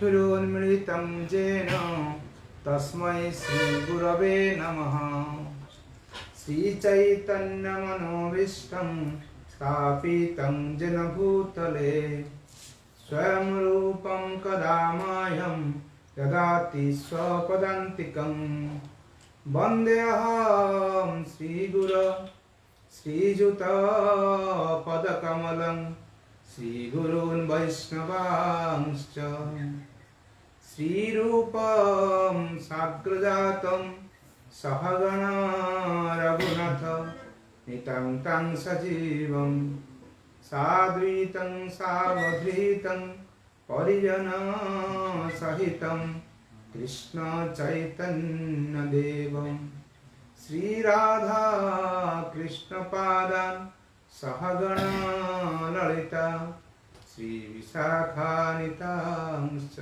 चक्षुरुन्मिलितं येन तस्मै श्रीगुरवे नमः। श्रीचैतन्यमनोभीष्टं स्थापितं येन भूतले स्वयं रूपं कदा मह्यं ददाति स्वपदान्तिकं। वन्देऽहं श्रीगुरो श्रीयुतपदकमलं श्रीगुरून् वैष्णवांश्च। श्रीरूपं साग्रजातं सहगण रघुनाथ नितं तं सजीवं साद्वैतं सावधूतं परिजन सहितं कृष्ण चैतन्य देवं श्रीराधा कृष्ण पादान् सहगण ललिता श्रीविशाखान्वितांश्च।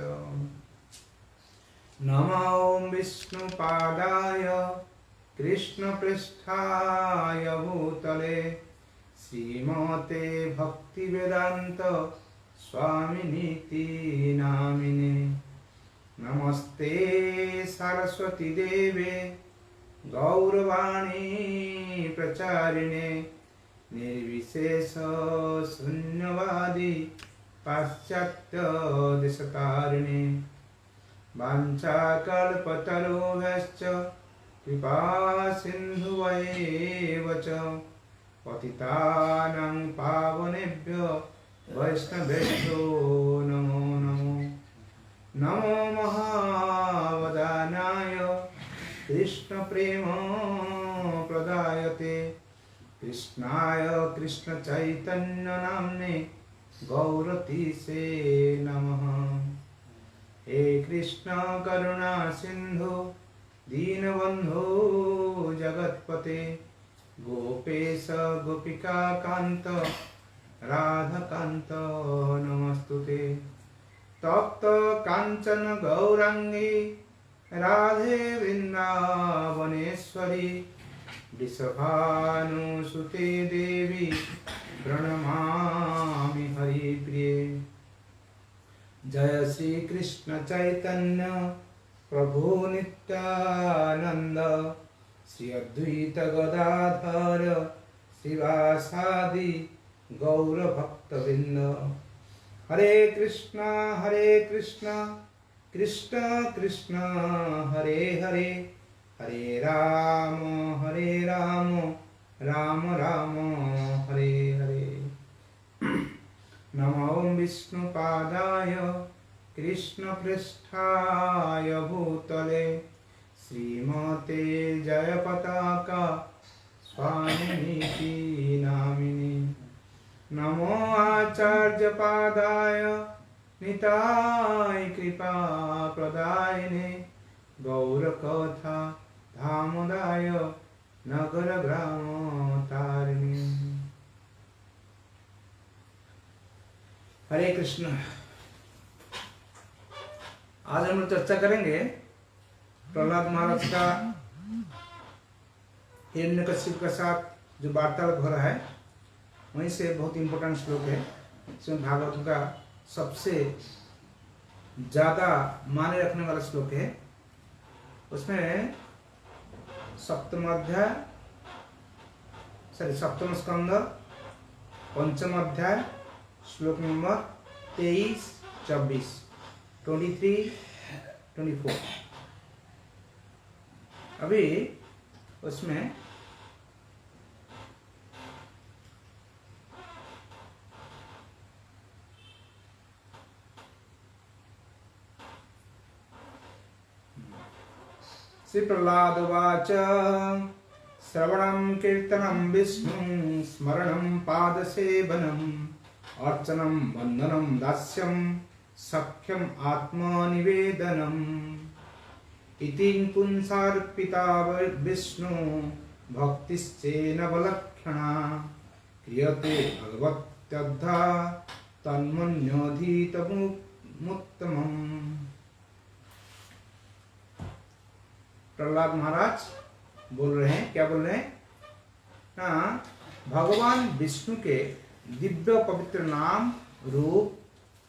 नमो विष्णुपादाय कृष्णपृष्ठाय भूतले श्रीमते भक्तिवेदान्त स्वामिनीति नामिने। नमस्ते सरस्वती देवे गौरवाणी प्रचारिणे निर्विशेष शून्यवादी पाश्चात्य देशतारिणे। वाञ्छाकल्पतरुभ्यश्च कृपा सिन्धुभ्येव च पतितानां पावनेभ्यो वैष्णवेभ्यो नमो नमो। नमो महावदानाय कृष्णप्रेम प्रदायते कृष्णाय कृष्णचैतन्यनाम्ने गौरतीसे नमः। हे कृष्ण करुणा सिंधु दीनबंधु जगत्पते गोपेश गोपिका कांत राधाकांत नमस्तुते। तप्त कांचन गौरांगी राधे वृंदावनेश्वरी वृषभानुसुते देवी प्रणमामि हरिप्रिये। जय श्री कृष्ण चैतन्य प्रभु नित्यानंद श्री अद्वैत गदाधर श्रीवासादि गौर भक्तवृंद। हरे कृष्णा कृष्ण कृष्ण हरे हरे हरे राम राम राम हरे हरे। नमो विष्णुपादाय कृष्णपृष्ठाय भूतले श्रीमते जयपताका स्वामिनीति नामिने। नमो आचार्यपादाय निताय कृपा प्रदायिने गौरकथा धामोदाय नगर ग्राम तारिणे। हरे कृष्ण। आज हम लोग चर्चा करेंगे प्रहलाद महाराज का हिरण्यकश्यप के साथ जो वार्तालाप हो रहा है, वहीं से बहुत इंपॉर्टेंट श्लोक है। इसमें भागवत का सबसे ज़्यादा माने रखने वाला श्लोक है। उसमें सप्तम स्कंद पंचम अध्याय श्लोक नंबर 23, 24, 23, 24। अभी उसमें श्री प्रहलाद उवाच श्रवणं कीर्तनं विष्णुं स्मरणं पादसेवनम् अर्चनं वंदनं दास्यं सख्यम् आत्मनिवेदनम् इति पुंसार्पिता विष्णु भक्तिश्चेनवलक्षणा क्रियते भगवत्यद्धा तन्मन्योऽधीतमुत्तमम्। प्रहलाद महाराज बोल रहे हैं, क्या बोल रहे हैं? भगवान विष्णु के दिव्य पवित्र नाम, रूप,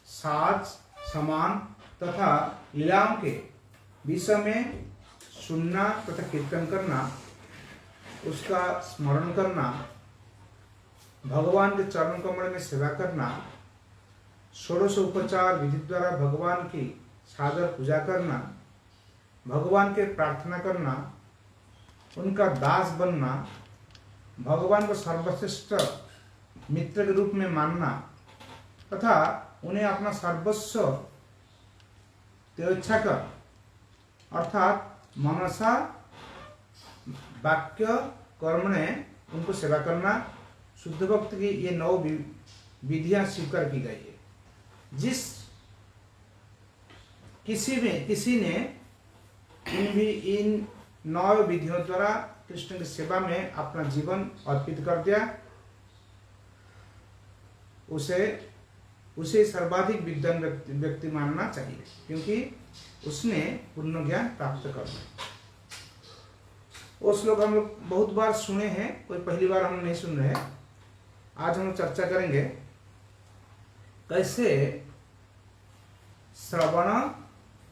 साज, समान तथा लीलाओं के विषय में सुनना तथा कीर्तन करना, उसका स्मरण करना, भगवान के चरण कमल में सेवा करना, षोडश उपचार विधि द्वारा भगवान की सादर पूजा करना, भगवान के प्रार्थना करना, उनका दास बनना, भगवान को सर्वश्रेष्ठ मित्र के रूप में मानना तथा उन्हें अपना सर्वस्व तेच्छा कर अर्थात मनसा वाक्य कर्म ने उनको सेवा करना, शुद्ध भक्त की ये 9 विधियां स्वीकार की गई है। जिस किसी ने इन 9 विधियों द्वारा कृष्ण की सेवा में अपना जीवन अर्पित कर दिया, उसे सर्वाधिक विद्वान व्यक्ति मानना चाहिए, क्योंकि उसने पूर्ण ज्ञान प्राप्त कर लिया। वो श्लोक हम लोग बहुत बार सुने हैं, कोई पहली बार हम नहीं सुन रहे। आज हम चर्चा करेंगे कैसे श्रवण,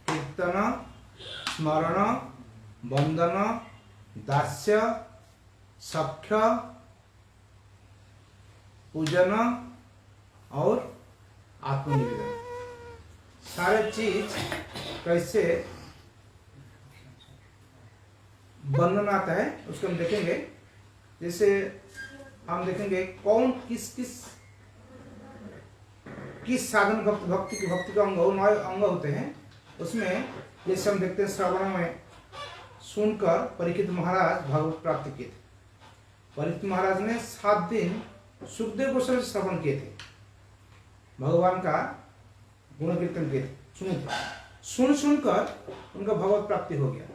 कीर्तन, स्मरण, वंदन, दास्य, सख्य, पूजन और आत्मनिवेदन, सारे चीज कैसे वर्णन आता है उसको हम देखेंगे। जैसे हम देखेंगे कौन किस साधन भक्ति का अंग 9 अंग होते हैं। उसमें जैसे हम देखते हैं श्रवण में सुनकर परीक्षित महाराज भागवत प्राप्त किए थे। परीक्षित महाराज ने 7 दिन सुखदेव गोस्वामी से श्रवण किए थे, भगवान का गुण कीर्तन किए थे, सुनकर उनका भगवत प्राप्ति हो गया।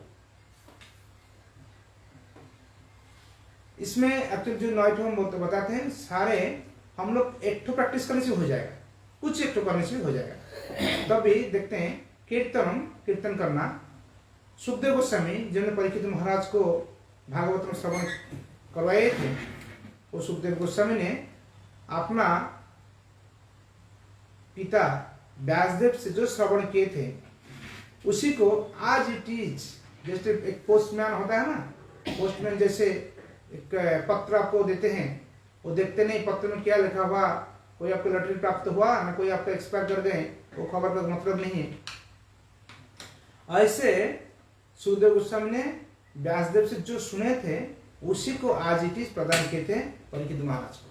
इसमें एक्चुअली जो 9 हम बताते हैं सारे हम लोग एक प्रैक्टिस करने से हो जाएगा, कुछ एक करने से भी हो जाएगा। तभी देखते हैं कीर्तन करना। सुखदेव गोस्वामी जिन्होंने परीक्षित महाराज को भागवत में श्रवण करवाए थे, वो सुखदेव गोस्वामी ने अपना पिता व्यासदेव से जो श्रवण किए थे उसी को आज इट इज, जैसे एक पोस्टमैन होता है ना, पोस्टमैन जैसे एक पत्र आपको देते हैं, वो देखते नहीं पत्र में क्या लिखा हुआ, कोई आपको लॉटरी प्राप्त हुआ ना कोई आपका एक्सपायर कर गए, वो खबर का मतलब नहीं है। ऐसे सुखदेव गोस्वामी ने व्यासदेव से जो सुने थे उसी को आज इट इज प्रदान किए थे परीक्षित महाराज को।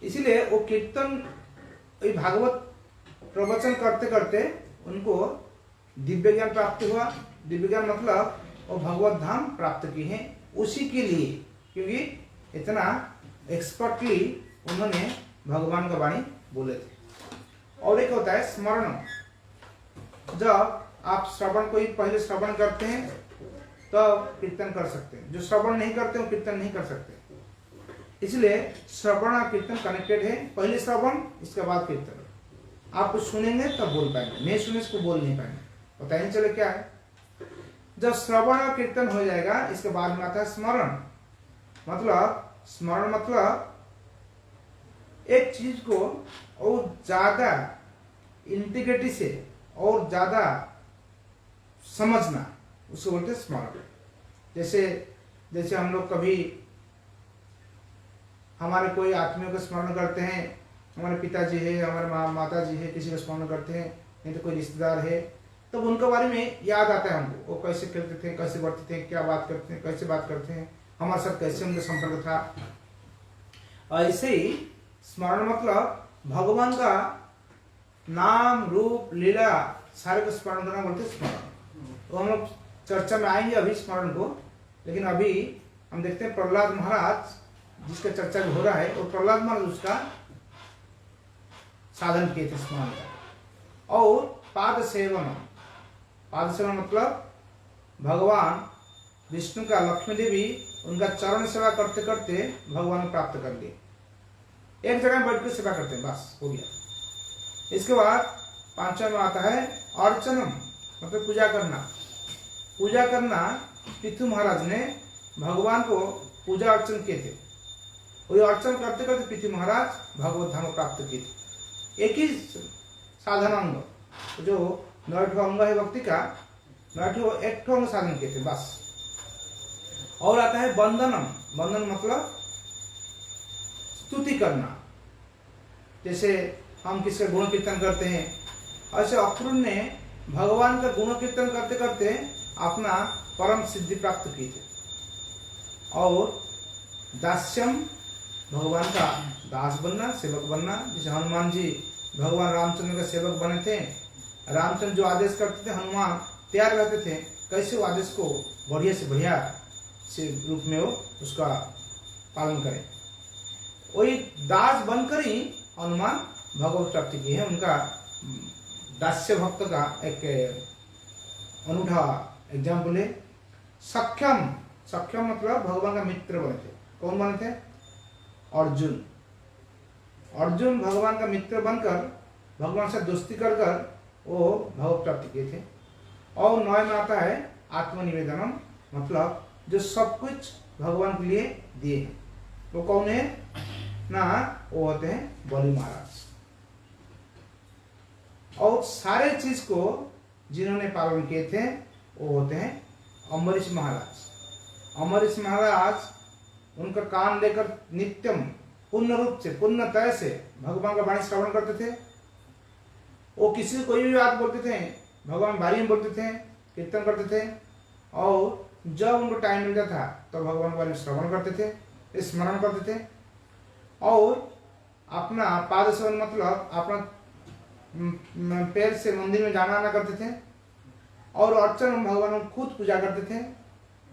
इसीलिए वो कीर्तन भागवत प्रवचन करते करते उनको दिव्य ज्ञान प्राप्त हुआ। दिव्य ज्ञान मतलब वो भगवत धाम प्राप्त किए हैं उसी के लिए, क्योंकि इतना एक्सपर्टली उन्होंने भगवान का वाणी बोले थे। और एक होता है स्मरण। जब आप श्रवण को ही पहले श्रवण करते हैं तो कीर्तन कर सकते हैं, जो श्रवण नहीं करते वो कीर्तन नहीं कर सकते। इसलिए श्रवण और कीर्तन कनेक्टेड है, पहले श्रवण इसके बाद कीर्तन। आप कुछ सुनेंगे तब बोल पाएंगे, नहीं सुने इसको बोल नहीं पाएंगे, पता ही नहीं चले क्या है। जब श्रवण और कीर्तन हो जाएगा इसके बाद में आता है स्मरण। स्मरण मतलब एक चीज को और ज्यादा इंटीग्रिटी से और ज्यादा समझना, उसको बोलते हैं स्मरण। जैसे हम लोग कभी हमारे कोई आत्मियों का स्मरण करते हैं, हमारे पिताजी है, हमारे माता जी है, किसी का स्मरण करते हैं, नहीं तो कोई रिश्तेदार है, तब तो उनके बारे में याद आता है हमको, वो कैसे खेलते थे, कैसे बढ़ते थे, क्या बात करते हैं, कैसे बात करते हैं, हमारे साथ कैसे उनका संपर्क था। ऐसे ही स्मरण मतलब भगवान का नाम रूप लीला सारे को स्मरण करना बोलते स्मरण। तो हम लोग चर्चा में आएंगे अभी स्मरण को, लेकिन अभी हम देखते हैं प्रहलाद महाराज जिसका चर्चा हो रहा है, और प्रहलाद महाराज उसका साधन किए थे स्मरण का। और पाद सेवन मतलब भगवान विष्णु का लक्ष्मी देवी उनका चरण सेवा करते करते भगवान को प्राप्त कर लिए, एक जगह बैठ कर सेवा करते हैं, बस हो गया। इसके बाद 5वां में आता है अर्चनम मतलब पूजा करना। पृथु महाराज ने भगवान को पूजा अर्चन किए थे, वही अर्चन करते करते पृथु महाराज भगवत धाम प्राप्त किए थे। एक ही साधनांग तो जो 9 ठो अंग है भक्ति का, 9 ठो एक ठो अंग साधन किए थे बस। और आता है वंदनम। वंदन मतलब स्तुति करना। जैसे हम किसका गुण कीर्तन करते हैं, ऐसे अक्रूर ने भगवान का गुण कीर्तन करते करते अपना परम सिद्धि प्राप्त की थी। और दास्यम, भगवान का दास बनना, सेवक बनना। जैसे हनुमान जी भगवान रामचंद्र का सेवक बने थे। रामचंद्र जो आदेश करते थे हनुमान तैयार रहते थे, कैसे वो आदेश को बढ़िया से बढ़िया से रूप में वो उसका पालन करें। वही दास बनकर ही हनुमान भगवत प्राप्ति की है। उनका दास्य भक्त का एक अनूठा एग्जाम्पल है। सख्यम, सख्यम मतलब भगवान का मित्र बने थे। कौन बने थे? अर्जुन। अर्जुन भगवान का मित्र बनकर भगवान से दोस्ती कर कर वो भगवत प्राप्ति किए थे। और 9 में आता है आत्मनिवेदनम, मतलब जो सब कुछ भगवान के लिए दिए हैं। वो कौन है ना? वो होते हैं बलि महाराज। और सारे चीज को जिन्होंने पालन किए थे वो होते हैं अम्बरीश महाराज। अम्बरीश महाराज उनका कान लेकर नित्यम पूर्ण रूप से पूर्णतः से भगवान का वाणी श्रवण करते थे। वो किसी कोई भी बात बोलते थे भगवान बारी में बोलते थे, कीर्तन करते थे। और जब उनको टाइम मिलता था तो भगवान के बारे में श्रवण करते थे, स्मरण करते थे। और अपना पाद सेवन मतलब अपना पैर से मंदिर में जाना आना करते थे। और अर्चन भगवान को खुद पूजा करते थे,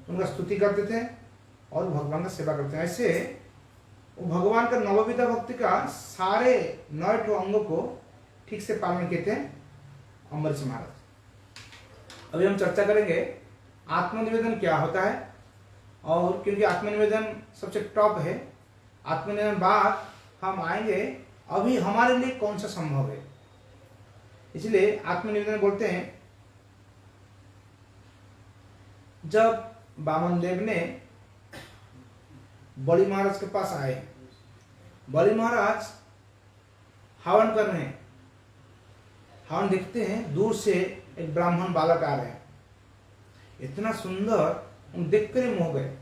उनका स्तुति करते थे और भगवान का सेवा करते थे। ऐसे वो भगवान का नवविधा भक्ति का सारे 9 ठो अंगों को ठीक से पालन किए थे अम्बरीश महाराज। अभी हम चर्चा करेंगे आत्मनिवेदन क्या होता है। और क्योंकि आत्मनिवेदन सबसे टॉप है, आत्मनिवेदन बाद हम आएंगे अभी हमारे लिए कौन सा संभव है। इसलिए आत्मनिवेदन बोलते हैं। जब वामन देव ने बलि महाराज के पास आए, बलि महाराज हवन कर रहे हैं। हवन देखते हैं दूर से एक ब्राह्मण बालक आ रहे हैं, इतना सुंदर, उन देख कर मोह गए।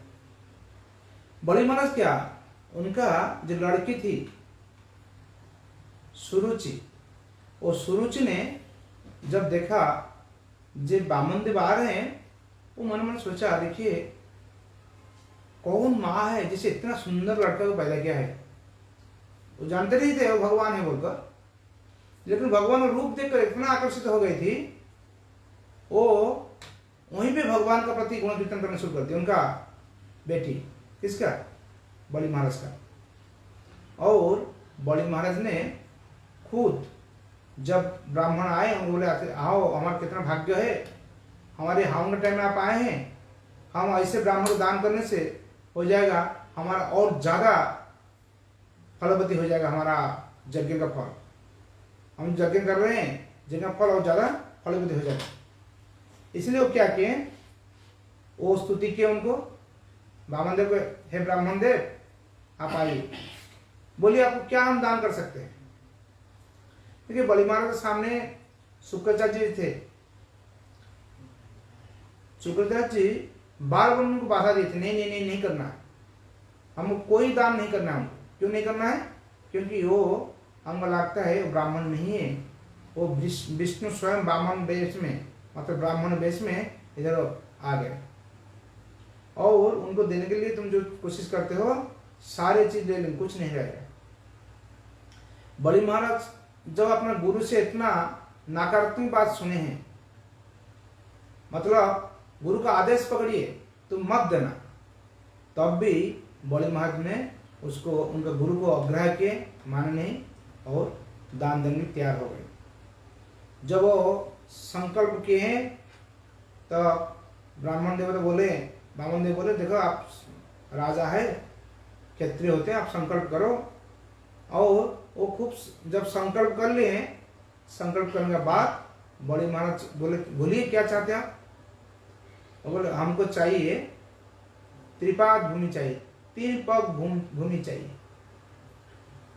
बलि महाराज क्या, उनका जो लड़की थी सुरुचि, वो सुरुचि ने जब देखा जो वामन देव आ रहे हैं, वो मन मन सोचा देखिए कौन माँ है जिसे इतना सुंदर लड़का को पैदा किया है। वो जानते नहीं थे वो भगवान है बोलकर, लेकिन भगवान का रूप देखकर इतना आकर्षित हो गई थी, वो वहीं पे भगवान का प्रति गुण कीर्तन करना शुरू कर दिया। उनका बेटी, किसका? बलि महाराज का। और बलि महाराज ने खुद जब ब्राह्मण आए हम बोले आओ, हमारा कितना भाग्य है, हमारे हवन के टाइम में आप आए हैं, हम ऐसे ब्राह्मण को दान करने से हो जाएगा हमारा और ज्यादा फलवती हो जाएगा हमारा यज्ञ का फल। हम यज्ञ कर रहे हैं, यज्ञ का फल और ज्यादा फलवती हो जाएगा। इसलिए वो क्या किए, वो स्तुति किए उनको, वामन देव को, हे ब्राह्मण देव आप आइए, बोलिए आपको क्या हम दान कर सकते हैं। देखिए बलि महाराज के सामने शुक्राचार्य जी थे। शुक्राचार्य जी बार बार उनको बाधा दी थी, नहीं नहीं नहीं नहीं करना है, हमको कोई दान नहीं करना है। हमको क्यों नहीं करना है? क्योंकि वो हमको लगता है वो ब्राह्मण नहीं है, वो विष्णु स्वयं ब्राह्मण वेश में, मतलब ब्राह्मण वेश में इधर आ गए। और उनको देने के लिए तुम जो कोशिश करते हो सारे चीज ले लेंगे, कुछ नहीं रहेगा। बलि महाराज जब अपने गुरु से इतना नकारात्मक बात सुने हैं, मतलब गुरु का आदेश पकड़िए तुम मत देना, तब भी बलि महाराज ने उसको, उनका गुरु को अग्रह किए, माने नहीं और दान देने में तैयार हो गए। जब वो संकल्प किए हैं तो ब्राह्मण देव तो बोले, ब्राह्मण देव बोले देखो आप राजा है, क्षत्रिय होते हैं, आप संकल्प करो। और वो खूब जब संकल्प कर लिए, संकल्प करने के बाद बलि महाराज बोले बोलिए क्या चाहते हैं आप? वो बोले हमको चाहिए त्रिपाद भूमि चाहिए, 3 पग भूमि चाहिए।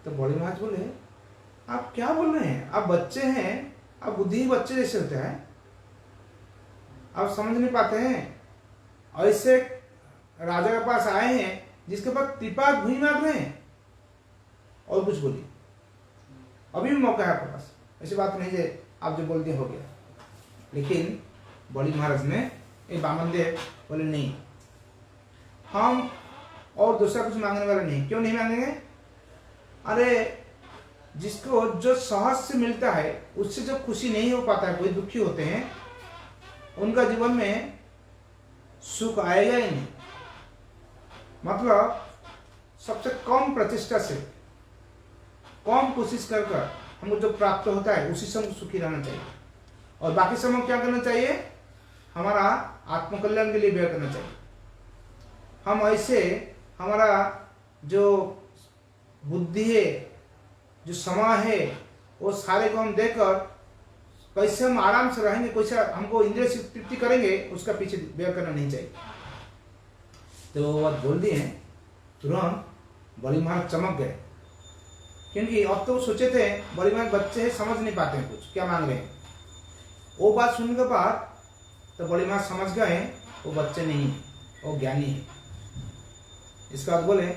तो बलि महाराज बोले आप क्या बोल रहे हैं, आप बच्चे हैं, अब बुद्धि बच्चे जैसे होते हैं, आप समझ नहीं पाते हैं। ऐसे राजा के पास आए हैं जिसके पास कृपा भूमि मांग रहे हैं और कुछ बोलिए, अभी भी मौका है आपके पास। ऐसी बात नहीं है आप जो बोल दिए हो गया। लेकिन बलि महाराज ने वामन देव बोले नहीं, हम और दूसरा कुछ मांगने वाला नहीं। क्यों नहीं मांगेंगे? अरे जिसको जो सहज से मिलता है उससे जो खुशी नहीं हो पाता है, कोई दुखी होते हैं, उनका जीवन में सुख आएगा ही नहीं। मतलब सबसे कम प्रचेष्टा से, कम कोशिश कर कर हमको जो प्राप्त होता है उसी से हमको सुखी रहना चाहिए, और बाकी समय क्या करना चाहिए? हमारा आत्मकल्याण के लिए व्यय करना चाहिए। हम ऐसे हमारा जो बुद्धि है, जो समय है, वो सारे को हम देकर कैसे हम आराम से रहेंगे, कैसे हमको इंद्रिय से तृप्ति करेंगे, उसका पीछे व्यय करना नहीं चाहिए। तो वो बात बोल दी है, तुरंत बलि महाराज चमक गए, क्योंकि अब तो सोचे थे बलि महाराज बच्चे हैं, समझ नहीं पाते हैं कुछ क्या मांग रहे हैं। वो बात सुनने के बाद तो बलि महाराज समझ गए वो बच्चे नहीं है, वो ज्ञानी है। इसके बाद बोले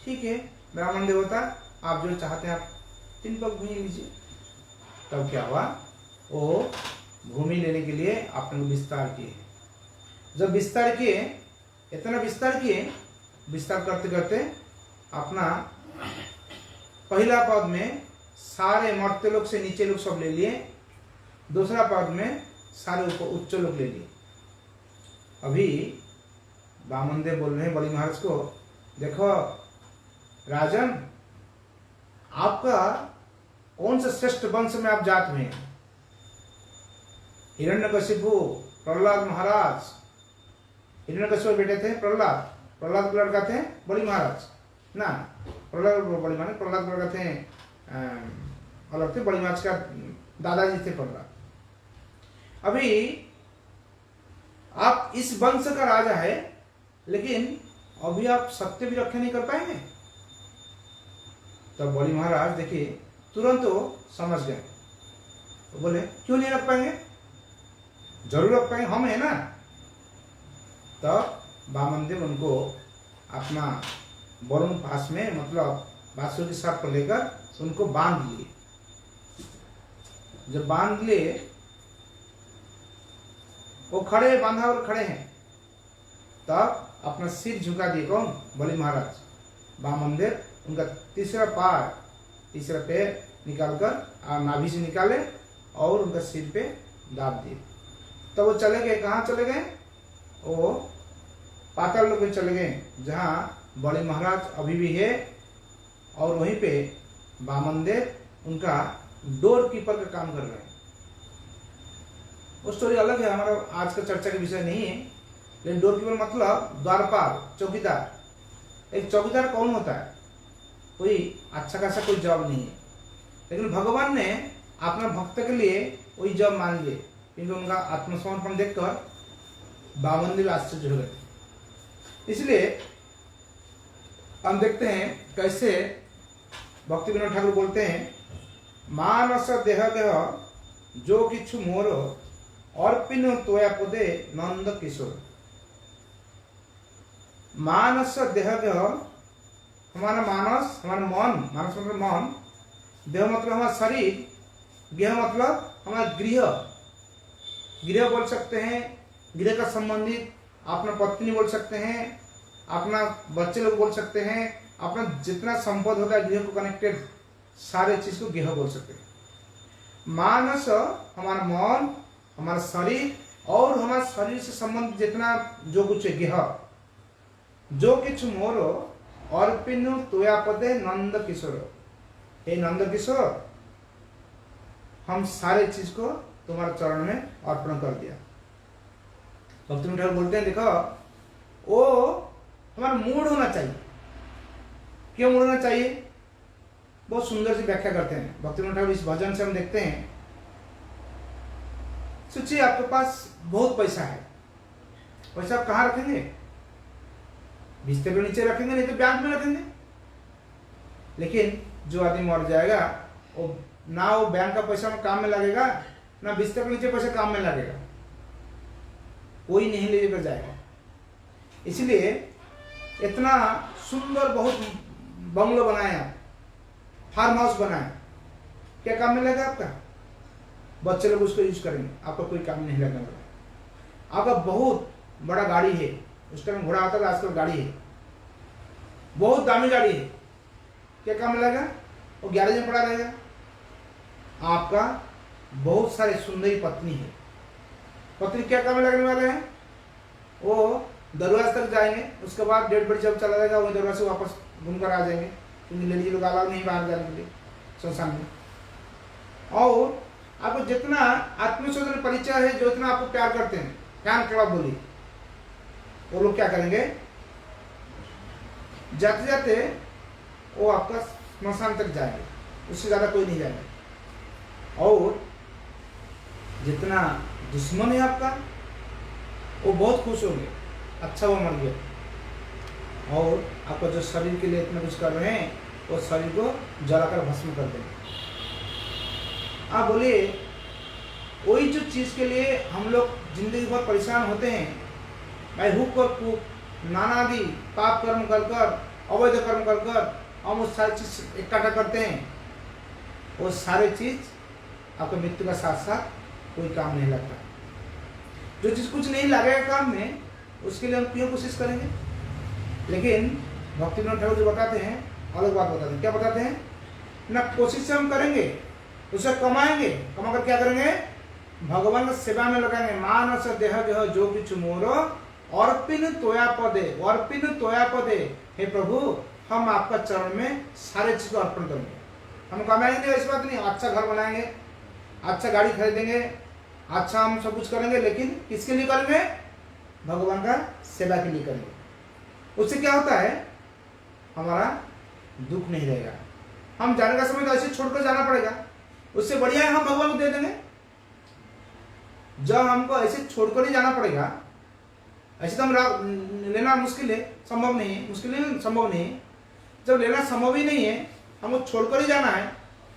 ठीक है ब्राह्मण देवता, आप जो चाहते हैं आप 3 पग भूमि लीजिए। तब क्या हुआ? वो भूमि लेने के लिए आपने विस्तार किए। जब विस्तार किए, इतना विस्तार किए, विस्तार करते करते अपना पहला पद में सारे मर्त्य लोग से नीचे लोग सब ले लिए, दूसरा पद में सारे ऊपर उच्च लोग ले लिए। अभी वामन देव बोल रहे हैं बलि महाराज को, देखो राजन, आपका कौन सा श्रेष्ठ वंश में आप जात हुए हैं? हिरण्यकशिपु, प्रहलाद महाराज, हिरण्यकशिपु बेटे थे प्रहलाद, प्रहलाद के लड़का थे बलि महाराज ना, प्रहलाद बलि महाराज, प्रहलाद के लड़का थे अलग थे, बलि महाराज का दादाजी थे प्रहलाद। अभी आप इस वंश का राजा है, लेकिन अभी आप सत्य भी रक्षा नहीं कर पाएंगे। तब बलि महाराज देखिए तुरंत वो समझ गए, तो बोले क्यों नहीं रख पाएंगे, जरूर रख पाएंगे, हम है ना। तब वामन देव उनको अपना वरुण पास में, मतलब बांसुरी सर्प पर लेकर उनको बांध लिए। जब बांध लिए, वो खड़े, बांधा और खड़े हैं, तब अपना सिर झुका दिए। कौन? बलि महाराज। वामन देव उनका तीसरा पैर निकालकर नाभि से निकाले और उनका सिर पे दाब दिए। तब वो चले गए। कहाँ चले गए? वो पाताल लोक में चले गए, जहाँ बलि महाराज अभी भी है, और वहीं पे वामन देव उनका डोर कीपर का काम कर रहे हैं। वो स्टोरी अलग है, हमारा आज का चर्चा का विषय नहीं है। लेकिन डोर कीपर मतलब द्वारपाल, चौकीदार। एक चौकीदार कौन होता है? कोई अच्छा खासा कोई जॉब नहीं है, लेकिन भगवान ने अपना भक्त के लिए वही जॉब मान लिए, क्योंकि उनका आत्मसमर्पण देखकर वामन देव आश्चर्य हो गए। इसलिए हम देखते हैं कैसे भक्ति विनोद ठाकुर बोलते हैं, मानस देह देह जो किछु मोर अर्पिन तोया पदे नंद किशोर। मानस देह देह, हमारा मानस, हमारा मन, मानस मतलब मन, देह मतलब हमारा शरीर, गेह मतलब हमारा गृह। गृह बोल सकते हैं, गृह का संबंधित अपना पत्नी बोल सकते हैं, अपना बच्चे लोग बोल सकते हैं, अपना जितना संपद होता है गृह को कनेक्टेड सारे चीज को गृह बोल सकते हैं। मानस हमारा मन, हमारा शरीर, और हमारा शरीर से संबंधित जितना जो कुछ है गृह। जो किछु मोरो अर्पिनु तोया पदे नंद किशोर। हे नंद किशोर, हम सारे चीज को तुम्हारे चरण में अर्पण कर दिया। भक्ति विनोद ठाकुर बोलते हैं, देखो वो हमारा मूड होना चाहिए। क्यों मूड होना चाहिए? बहुत सुंदर सी व्याख्या करते हैं भक्ति विनोद ठाकुर इस भजन से। हम देखते हैं, सोचिए आपके पास बहुत पैसा है, पैसा आप कहाँ रखेंगे? बिस्तर पे नीचे रखेंगे, नहीं तो बैंक में रखेंगे। लेकिन जो आदमी मर जाएगा, वो ना वो बैंक का पैसा में काम में लगेगा, ना बिस्तर के नीचे पैसे काम में लगेगा, कोई नहीं लेकर जाएगा। इसलिए इतना सुंदर बहुत बंगलो बनाया, फार्म हाउस बनाया, क्या काम में लगेगा आपका? बच्चे लोग उसको यूज करेंगे, आपका कोई काम नहीं लगने वाला। आपका बहुत बड़ा गाड़ी है, उस टाइम घोड़ा आता था, आजकल गाड़ी है, बहुत दामी गाड़ी है, क्या काम में लगेगा? वो गैरेज में पड़ा रहेगा। आपका बहुत सारे सुंदरी पत्नी है, पत्नी क्या काम में लगने वाले हैं? वो दरवाजे तक जाएंगे, उसके बाद डेढ़ बजे जब चला जाएगा वही दरवाजे से वापस घूम कर आ जाएंगे, क्योंकि लेडीज लोग अलाउ नहीं बाहर जाने के लिए संसार में। और आपको जितना आत्मस्वजन परिचय है, जो इतना आपको प्यार करते हैं, फैन क्लब बोली, वो लोग क्या करेंगे? जाते जाते वो आपका स्मशान तक जाएंगे, उससे ज्यादा कोई नहीं जाएगा। और जितना दुश्मन है आपका, वो बहुत खुश होंगे, अच्छा वो मर गया। और आपका जो शरीर के लिए इतना कुछ कर रहे हैं, वो शरीर को जलाकर भस्म कर देंगे। आप बोलिए, वही जो चीज के लिए हम लोग जिंदगी भर परेशान होते हैं, भाई हुक और कुक, नानादि पाप कर्म कर कर, अवैध कर्म कर कर हम वो सारी चीज इकट्ठा करते हैं, वो सारे चीज आपको मृत्यु का साथ साथ कोई काम नहीं लगता। जो चीज कुछ नहीं लगेगा काम में, उसके लिए हम क्यों कोशिश करेंगे? लेकिन भक्तिनाथ ठाकुर जी बताते हैं, अलग बात बताते हैं। क्या बताते हैं? ना कोशिश से हम करेंगे, उसे कमाएंगे, कमा कर क्या करेंगे? भगवान की सेवा में लगाएंगे। मानस देह गेह जो किछु मोरो अर्पिन तोया पदे, अर्पिन तोया पदे, हे प्रभु हम आपका चरण में सारे चीज को अर्पण करेंगे। हम कमाएंगे इस बात नहीं, अच्छा घर बनाएंगे, अच्छा गाड़ी खरीदेंगे, अच्छा हम सब कुछ करेंगे, लेकिन किसके लिए करेंगे? भगवान का सेवा के लिए करेंगे। उससे क्या होता है? हमारा दुख नहीं रहेगा। हम जाने का समय तो ऐसे छोड़कर जाना पड़ेगा, उससे बढ़िया है हम भगवान को दे देंगे। जब हमको ऐसे छोड़कर ही जाना पड़ेगा, ऐसे तो हम लेना मुश्किल है, संभव नहीं है, मुश्किल नहीं, संभव नहीं है। जब लेना संभव ही नहीं है, हमको छोड़कर ही जाना है,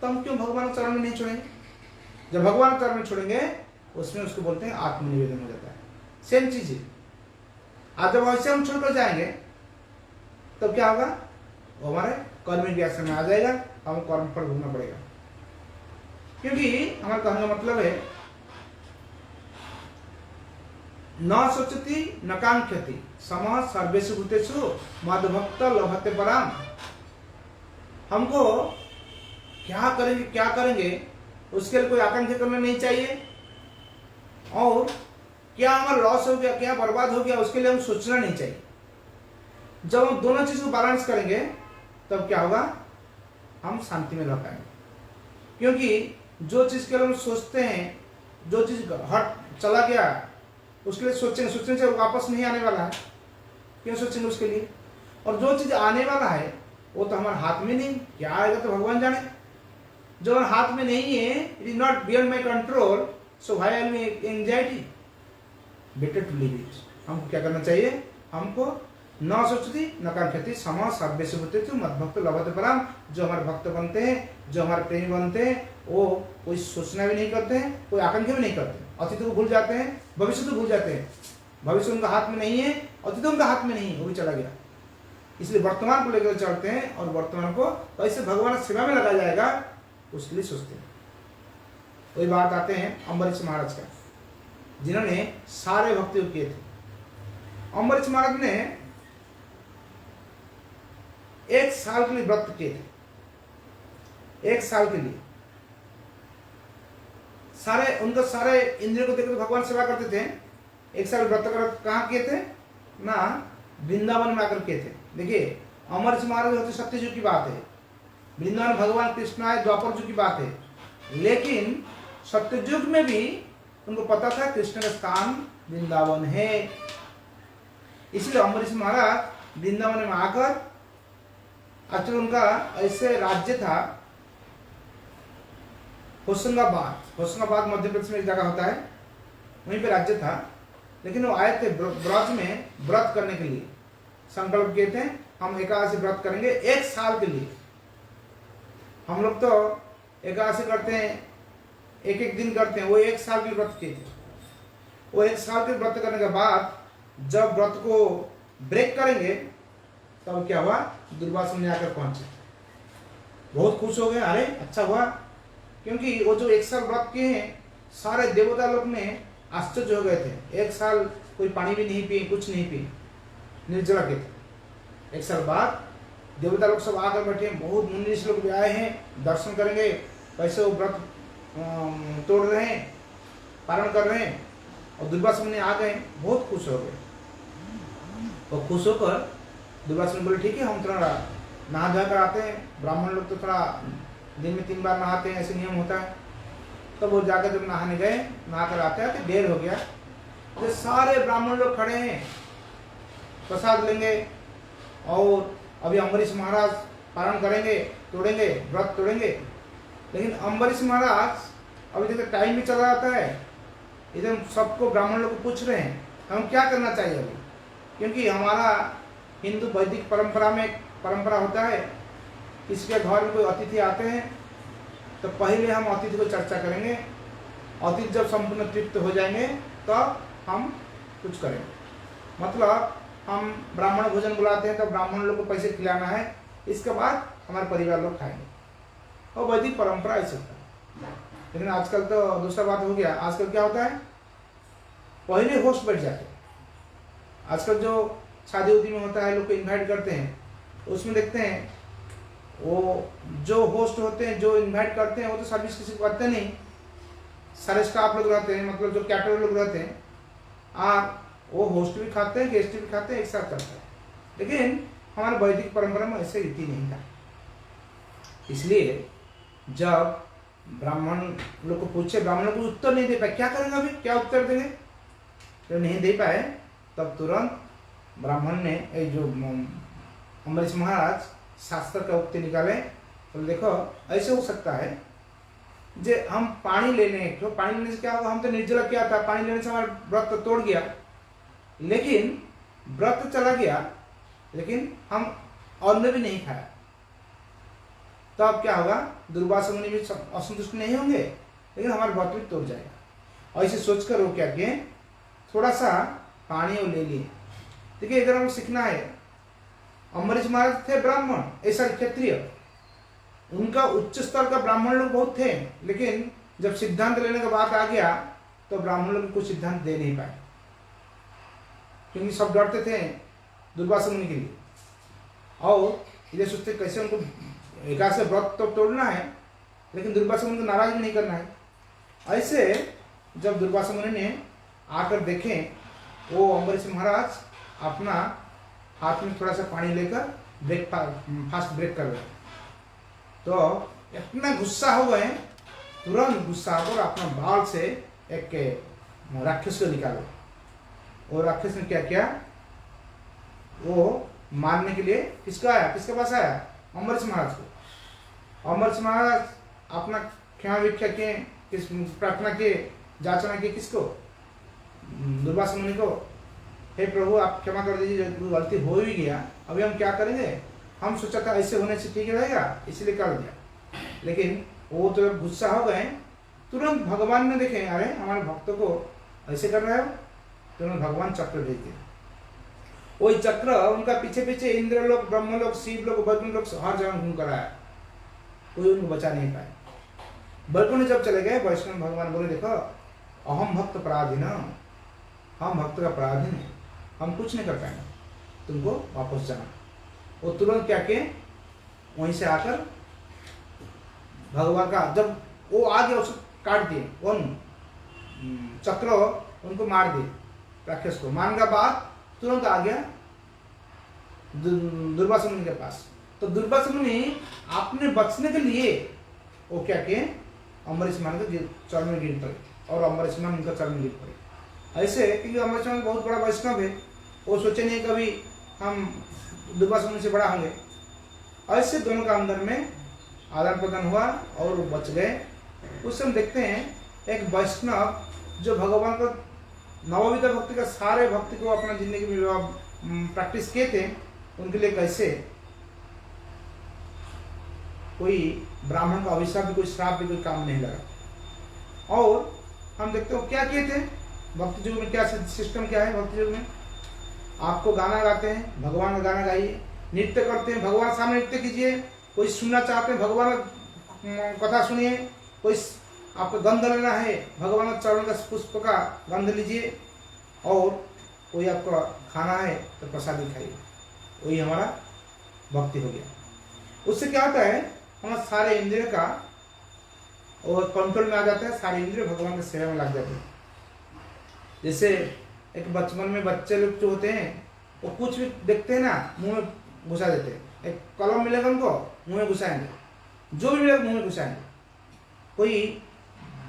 तो हम क्यों भगवान के चरण में नहीं छोड़ेंगे? जब भगवान के चरण में छोड़ेंगे, उसमें उसको बोलते हैं आत्मनिवेदन हो जाता है। सेम चीज है। आज जब ऐसे हम छोड़कर जाएंगे, तब तो क्या होगा? वो हमारे कर्म के आश्रम में आ जाएगा, हमें कर्म पर भोगना पड़ेगा। क्योंकि हमारे कहने का मतलब है, न सोचती न कांक्षति समः सर्वेषु भूतेषु मद्भक्त लभते पराम। हमको क्या करेंगे उसके लिए कोई आकांक्षा करना नहीं चाहिए, और क्या हमारा लॉस हो गया, क्या बर्बाद हो गया, उसके लिए हम सोचना नहीं चाहिए। जब हम दोनों चीज को बैलेंस करेंगे, तब क्या होगा? हम शांति में रह पाएंगे। क्योंकि जो चीज के लिए हम सोचते हैं, जो चीज हट चला गया, उसके लिए सोचने से वापस नहीं आने वाला है, क्यों सोचेंगे उसके लिए? और जो चीज आने वाला है, वो तो हमारे हाथ में नहीं, क्या आएगा तो भगवान जाने। जो हाथ में नहीं है, it is not beyond my control, so why are me anxiety? Better to leave it. हमको क्या करना चाहिए? हमको न सोचती न कांक्षति समः सर्वेषु भूतेषु मद्भक्त लभते पराम। जो हमारे भक्त बनते हैं, जो हमारे प्रेमी बनते हैं, वो कोई सोचना भी नहीं करते हैं, कोई आकांक्षा भी नहीं करते, अतीत को भूल जाते हैं, भविष्य को भूल जाते हैं। भविष्य उनका हाथ में नहीं है, अतीत उनका हाथ में नहीं है, वो भी चला गया। इसलिए वर्तमान को लेकर चलते हैं, और वर्तमान को कैसे भगवान की सेवा में लगाया जाएगा, उसके लिए सोचते हैं। वही बात आते हैं अम्बरीश महाराज का, जिन्होंने सारे भक्ति किए थे। अम्बरीश महाराज ने 1 साल के लिए व्रत किए थे। 1 साल के लिए सारे इंद्रियों को देखकर भगवान सेवा करते थे। 1 साल व्रत कर कहाँ किए थे? ना वृंदावन में आकर किए थे। देखिए, अमरनाथ महाराज होते सत्ययुग की बात है, वृंदावन भगवान कृष्ण आए द्वापर युग की बात है, लेकिन सत्ययुग में भी उनको पता था कृष्ण का स्थान वृंदावन है। इसलिए अम्बरीश महाराज वृंदावन में आकर, एक्चुअली उनका ऐसे राज्य था होशंगाबाद मध्य प्रदेश में एक जगह होता है, वहीं पे राज्य था। लेकिन वो आए थे ब्रज में व्रत करने के लिए, संकल्प किए थे हम एकादशी व्रत करेंगे 1 साल के लिए। हम लोग तो एकादशी करते हैं एक एक दिन करते हैं, वो 1 साल के व्रत किए थे। वो 1 साल के व्रत करने के बाद जब व्रत को ब्रेक करेंगे तब क्या हुआ, दुर्वासा मुनि आकर पहुंचे, बहुत खुश हो गए, अरे अच्छा हुआ, क्योंकि वो जो 1 साल व्रत किए हैं सारे देवता लोग में आश्चर्य हो गए थे। 1 साल कोई पानी भी नहीं पिए, कुछ नहीं पिए, निर्जला के थे। 1 साल बाद देवता लोग सब आकर बैठे, बहुत मुनि ऋषि लोग भी आए हैं, दर्शन करेंगे कैसे वो व्रत तोड़ रहे हैं, पारण कर रहे हैं। और दुर्वासा मुनि आ गए, बहुत खुश हो गए। और खुश होकर दुर्वासा मुनि बोले ठीक है, हम थोड़ा नहा धोया कर आते हैं, ब्राह्मण लोग तो थोड़ा दिन में 3 बार नहाते हैं, ऐसे नियम होता है। तो वो जाकर जब नहाने गए, नहा कर आते आते देर हो गया, तो सारे ब्राह्मण लोग खड़े हैं, प्रसाद लेंगे और अभी अम्बरीश महाराज पारण करेंगे, तोड़ेंगे, व्रत तोड़ेंगे। लेकिन अम्बरीश महाराज अभी तक टाइम भी चला जाता है, इधर सबको ब्राह्मण लोग को पूछ रहे हैं हम क्या करना चाहिए अभी, क्योंकि हमारा हिंदू वैदिक परंपरा में एक परंपरा होता है, किसी के घर में कोई अतिथि आते हैं तो पहले हम अतिथि को चर्चा करेंगे, अतिथि जब संपूर्ण तृप्त हो जाएंगे तब तो हम कुछ करेंगे। मतलब हम ब्राह्मण भोजन बुलाते हैं तो ब्राह्मण लोग को पैसे खिलाना है, इसके बाद हमारे परिवार लोग खाएंगे, और वैदिक परंपरा ऐसे होता है। लेकिन आजकल तो दूसरा बात हो गया, आजकल क्या होता है, पहले होस्ट बैठ जाते हैं। आजकल जो शादी उदी में होता है, लोग को इन्वाइट करते हैं, उसमें देखते हैं वो जो होस्ट होते हैं, जो इन्वाइट करते हैं, वो तो सर्विस किसी को करते नहीं, सारे स्टाफ लोग रहते हैं, मतलब जो कैटरर लोग रहते हैं, और वो होस्ट भी खाते हैं, गेस्ट भी खाते हैं, एक साथ करते हैं। लेकिन हमारे वैदिक परंपरा में ऐसे रीति नहीं था। इसलिए जब ब्राह्मण लोग को पूछे, ब्राह्मण लोग को उत्तर नहीं दे पाए, क्या करेंगे अभी, क्या उत्तर देंगे, तो नहीं दे पाए, तब तुरंत ब्राह्मण ने जो अम्बरीश महाराज शास्त्र का उक्ति निकाले, तो देखो ऐसे हो सकता है जे हम पानी लेने, तो पानी लेने से क्या होगा, हम तो निर्जला किया था, पानी लेने से हमारा व्रत तो तोड़ गया, लेकिन व्रत चला गया, लेकिन हम अन्न भी नहीं खाया, तो अब क्या होगा, दुर्वासा मुनि भी असंतुष्ट नहीं होंगे, लेकिन हमारा व्रत भी तोड़ जाएगा। और ऐसे सोचकर वो क्या किए, थोड़ा सा पानी और ले लिए। देखिए इधर हमको सीखना है, अम्बरीश महाराज थे ब्राह्मण, ऐसा क्षत्रिय, उनका उच्च स्तर का ब्राह्मण लोग बहुत थे, लेकिन जब सिद्धांत लेने का बात आ गया तो ब्राह्मण लोग कुछ सिद्धांत दे नहीं पाए, क्योंकि सब डरते थे दुर्वासा मुनि के लिए, और इधर सोचते कैसे उनको एकादश से व्रत तो तोड़ना है, लेकिन दुर्वासा मुनि को नाराज भी नहीं करना है। ऐसे जब दुर्वासा मुनि ने आकर देखे, वो अम्बरीश महाराज अपना हाथ में थोड़ा सा पानी लेकर फास्ट ब्रेक कर रहे, तो इतना गुस्सा हो गए, तुरंत गुस्सा होकर अपना बाल से एक राक्षस को निकाला। वो राक्षस ने क्या किया, वो मारने के लिए किसको आया, किसके पास आया, अम्बरीश महाराज को। अम्बरीश महाराज अपना क्षमा भिक्षा किए, किस प्रार्थना किए, जाचना किए, किसको, दुर्वासा मुनि को, हे प्रभु आप क्षमा कर दीजिए, जो गलती हो ही गया, अभी हम क्या करेंगे, हम सोचा था ऐसे होने से ठीक रहेगा, इसलिए कर दिया। लेकिन वो तो गुस्सा हो गए, तुरंत भगवान ने देखे, अरे हमारे भक्तों को ऐसे कर रहे हो, तुरंत भगवान चक्र भेज दिया। वही चक्र उनका पीछे पीछे इंद्र लोग, ब्रह्म लोग, शिव लोग, वैकुंठ लोग हर जगह घूम कर आया, कोई उनको बचा नहीं पाया। वैकुंठ जब चले गए, वैष्णव भगवान बोले देखो अहम भक्त पराधीन, हम भक्त का पराधीन है, हम कुछ नहीं कर पाएंगे, तुमको वापस जाना। वो तुरंत क्या किए, वहीं से आकर भगवान का, जब वो आ गया उसको काट दिए, वो चक्र उनको मार दिए, राक्षस को मारने के बाद तुरंत आ गया दुर्वासा मुनि के पास। तो दुर्वासा मुनि अपने बचने के लिए वो क्या किए, अम्बरीश महाराज के चरण में गिर पड़े, और अम्बरीश महाराज उनका चरण में गिर पड़े। ऐसे क्योंकि अम्बरीश महाराज बहुत बड़ा वैष्णव है, वो सोचे नहीं कभी हम दुर्वासा मुनि से बड़ा होंगे। ऐसे दोनों का अंदर में आदान प्रदान हुआ और वो बच गए। उस समय देखते हैं एक वैष्णव जो भगवान को नवविध भक्ति का सारे भक्ति को अपना जिंदगी में प्रैक्टिस किए थे, उनके लिए कैसे कोई ब्राह्मण का अभिशाप भी, कोई श्राप भी कोई काम नहीं लगा। और हम देखते हो क्या किए थे भक्ति युग में, क्या सिस्टम क्या है भक्ति युग में। आपको गाना गाते हैं, भगवान का गाना गाइए, नृत्य करते हैं, भगवान सामने नृत्य कीजिए, कोई सुनना चाहते हैं भगवान कथा सुनिए, कोई आपको गंध लेना है भगवान चरण का पुष्प का गंध लीजिए, और कोई आपका खाना है तो प्रसादी खाइए, वही हमारा भक्ति हो गया। उससे क्या होता है, हमारा सारे इंद्रिय का और कंट्रोल में आ जाता है, सारे इंद्रिय भगवान की सेवा में लग जाते हैं। जैसे एक बचपन में बच्चे लोग जो होते हैं वो कुछ भी देखते हैं ना मुंह में घुसा देते हैं। एक कलम मिलेगा उनको मुंह में घुसाएंगे, जो भी मिलेगा मुंह में घुसाएंगे, कोई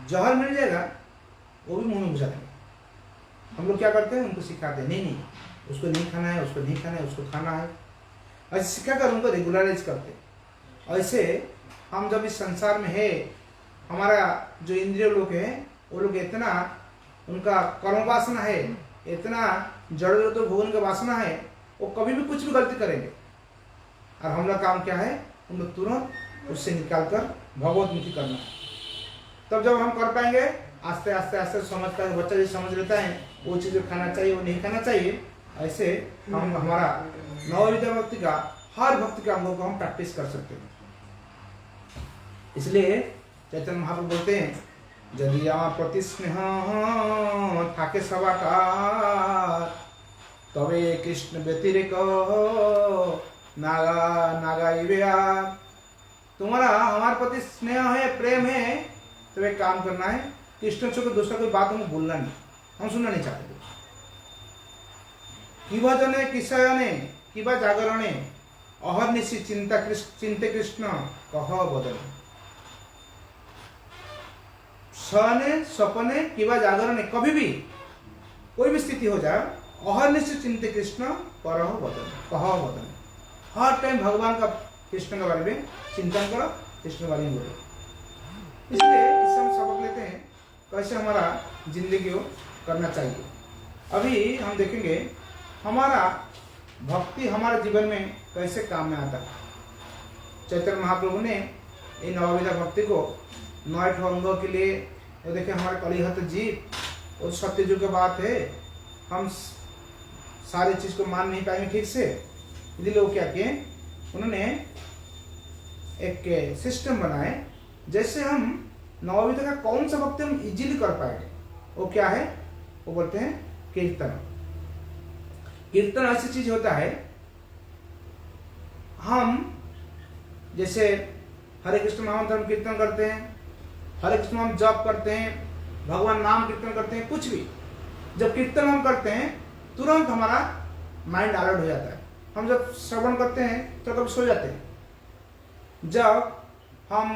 जहर मिल जाएगा वो भी मुंह में घुसा देंगे। हम लोग क्या करते हैं, उनको सिखाते हैं नहीं उसको नहीं खाना है, उसको नहीं खाना है, उसको खाना है, ऐसे सिखा कर उनको रेगुलराइज करते हैं। ऐसे हम जब इस संसार में है, हमारा जो इंद्रिय लोग हैं वो लोग इतना उनका कर्म वासना है, इतना जड़ तो भोगन का वासना है, वो कभी भी कुछ भी गलती करेंगे। और हम लोग काम क्या है, हम लोग तुरंत उससे निकाल कर भगवतमुखी करना है। तब जब हम कर पाएंगे, आस्ते आस्ते आस्ते समझ कर बच्चा जो समझ लेता है वो चीज़ खाना चाहिए वो नहीं खाना चाहिए, ऐसे हम हमारा नवविधा भक्ति का हर भक्ति के अंगों को हम प्रैक्टिस कर सकते हैं। इसलिए चैतन्य महाप्रभु बोलते हैं, यदि আমার প্রতি স্নেহ থাকে সবাকার তবে কৃষ্ণ ব্যতিরেক नागा नागाइबे आप। तुम्हारा हमारे प्रति स्नेह है, प्रेम है, तो एक काम करना है, कृष्ण छोड़ दूसरा कोई बात हमें बोलना नहीं, हम सुनना नहीं चाहते। किबा जने किसयने किबा जागरणे अहर्निशि चिंते कृष्ण कह बदने। सने सपने किबा जागरणे, कभी भी कोई भी स्थिति हो जाए, अहर्निशि चिंते कृष्ण करह बदने, कह बदने। हर टाइम भगवान का कृष्ण के बारे में चिंतन करो, कृष्ण के बारे में बोलो। इसलिए इससे हम सबक लेते हैं कैसे हमारा जिंदगी को करना चाहिए। अभी हम देखेंगे हमारा भक्ति हमारे जीवन में कैसे काम में आता है। चैतन्य महाप्रभु ने इन नवविधा भक्ति को 9 अंगों के लिए, वो देखें हमारे कलिहत जीव और सत्ययुग की बात है, हम सारी चीज को मान नहीं पाएंगे ठीक से, इसलिए वो क्या किए, उन्होंने एक सिस्टम बनाए जैसे हम नवविधा का कौन सा भक्ति हम इजीली कर पाएंगे। वो क्या है, वो बोलते हैं कीर्तन। कीर्तन ऐसी चीज होता है, हम जैसे हरे कृष्ण महामंत्र हम कीर्तन करते हैं, हरे कृष्ण हम जप करते हैं, भगवान नाम कीर्तन करते हैं, कुछ भी जब कीर्तन हम करते हैं तुरंत हमारा माइंड अलर्ट हो जाता है। हम जब श्रवण करते हैं तो कभी सो जाते हैं, जब हम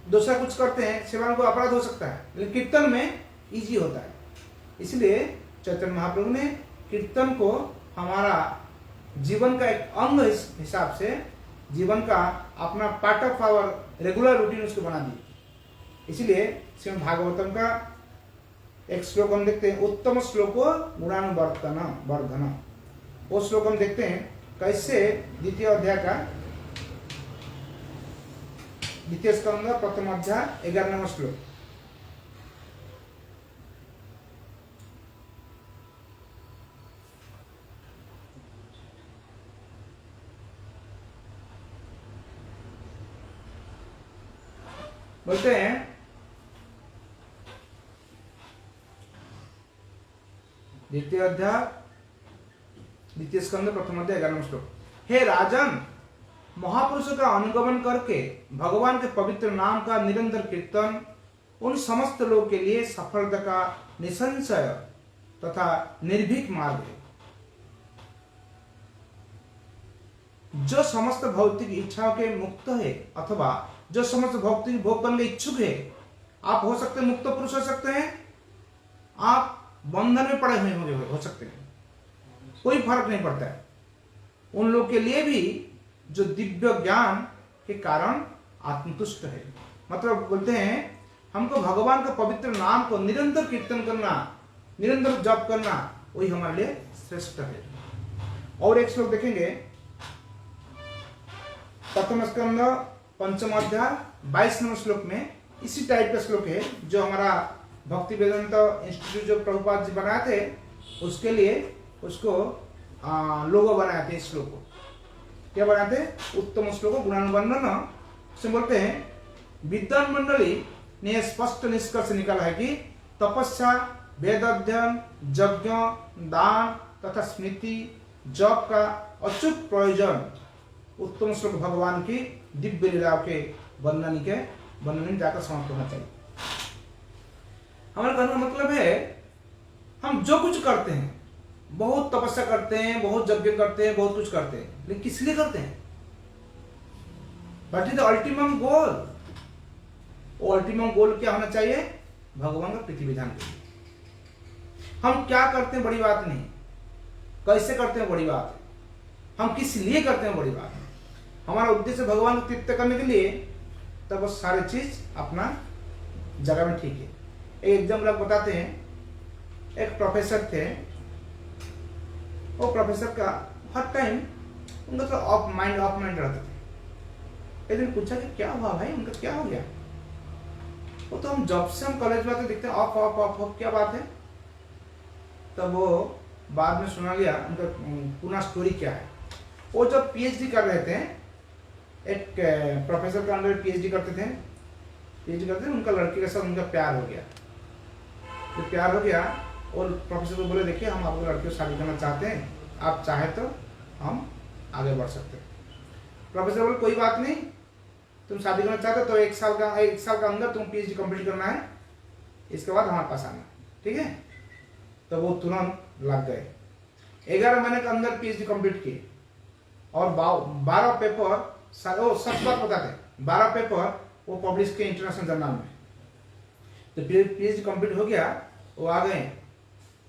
दूसरा कुछ करते हैं श्रवण को अपराध हो सकता है, लेकिन कीर्तन में इजी होता है। इसलिए चैतन्य महाप्रभु ने कीर्तन को हमारा जीवन का एक अंग हिसाब से, जीवन का अपना part of our regular routine उसको बना दी। इसलिए श्रीमद् भागवतम का एक श्लोक हम देखते हैं, उत्तम श्लोको गुणानुवर्तन वर्धन। वो श्लोक हम देखते हैं कैसे द्वितीय अध्याय का द्वितीय स्कंद प्रथम अध्याय 11वां श्लोक। बोलते हैं, द्वितीय अध्याय द्वितीय स्कंद प्रथम अध्याय 11वां श्लोक। हे राजन, महापुरुषों का अनुगमन करके भगवान के पवित्र नाम का निरंतर कीर्तन उन समस्त लोगों के लिए सफलता का निसंशय तथा निर्भीक मार्ग है। जो समस्त भौतिक इच्छाओं के मुक्त है अथवा जो समस्त भौतिक भोग करने के इच्छुक है, आप हो सकते हैं मुक्त पुरुष हो सकते हैं, आप बंधन में पड़े हुए हो सकते हैं, कोई फर्क नहीं पड़ता है। उन लोग के लिए भी जो दिव्य ज्ञान के कारण आत्मतुष्ट है। मतलब बोलते हैं हमको भगवान का पवित्र नाम को निरंतर कीर्तन करना, निरंतर जप करना, वही हमारे लिए श्रेष्ठ है। और एक श्लोक देखेंगे, प्रथम स्कंद पंचम अध्याय 22वें श्लोक में इसी टाइप का श्लोक है जो हमारा भक्ति वेदांत इंस्टीट्यूट जो प्रभुपाद जी बनाए थे, उसके लिए उसको लोगो बनाए थे। श्लोक को क्या बनाते हैं? उत्तम श्लोक गुणानुवर्णन से बोलते हैं। विद्वान मंडली ने स्पष्ट निष्कर्ष निकाला है कि तपस्या, वेद अध्ययन, यज्ञ, दान तथा स्मृति, जप का अचूक प्रयोजन उत्तम श्लोक भगवान की दिव्य लीलाओं के वर्णन में जाकर समाप्त होना चाहिए। हमारा कहने का मतलब है, हम जो कुछ करते हैं, बहुत तपस्या करते हैं, बहुत यज्ञ करते हैं, बहुत कुछ करते हैं, लेकिन किस लिए करते हैं? व्हाट इज द अल्टीमम गोल? वो अल्टीमम गोल क्या होना चाहिए? भगवान का प्रीति विधान के लिए। हम क्या करते हैं बड़ी बात नहीं, कैसे करते हैं बड़ी बात है, हम किस लिए करते हैं बड़ी बात है। हमारा उद्देश्य भगवान को तृप्त करने के लिए, तब वो सारी चीज अपना जगह में ठीक है। एक एग्जाम्पल आप बताते हैं। एक प्रोफेसर थे, वो प्रोफेसर का हर टाइम उनका तो ऑफ माइंड रहते थे। एक दिन पूछा कि क्या हुआ भाई, उनका क्या हो गया? वो तो हम जब से हम कॉलेज में आते देखते हैं ऑफ ऑफ ऑफ ऑफ, क्या बात है? तब वो बाद में सुना लिया उनका पूरा स्टोरी क्या है। वो जब पीएचडी कर रहे थे, एक प्रोफेसर का अंडर पीएचडी करते थे, उनका लड़के के साथ उनका प्यार हो गया। जब प्यार हो गया और प्रोफेसर को बोले, देखिए हम आपको लड़की को शादी करना चाहते हैं, आप चाहे तो हम आगे बढ़ सकते हैं। प्रोफेसर बोले कोई बात नहीं, तुम शादी करना चाहते हो तो एक साल का अंदर तुम पीएचडी कंप्लीट करना है, इसके बाद हमारे पास आना, ठीक है? तो वो तुरंत लग गए। 11 महीने के अंदर पीएचडी कंप्लीट किए और 12 पेपर, सच बात बताते, 12 पेपर वो पब्लिश किए इंटरनेशनल जर्नल में। तो पीएचडी कंप्लीट हो गया, वो आ गए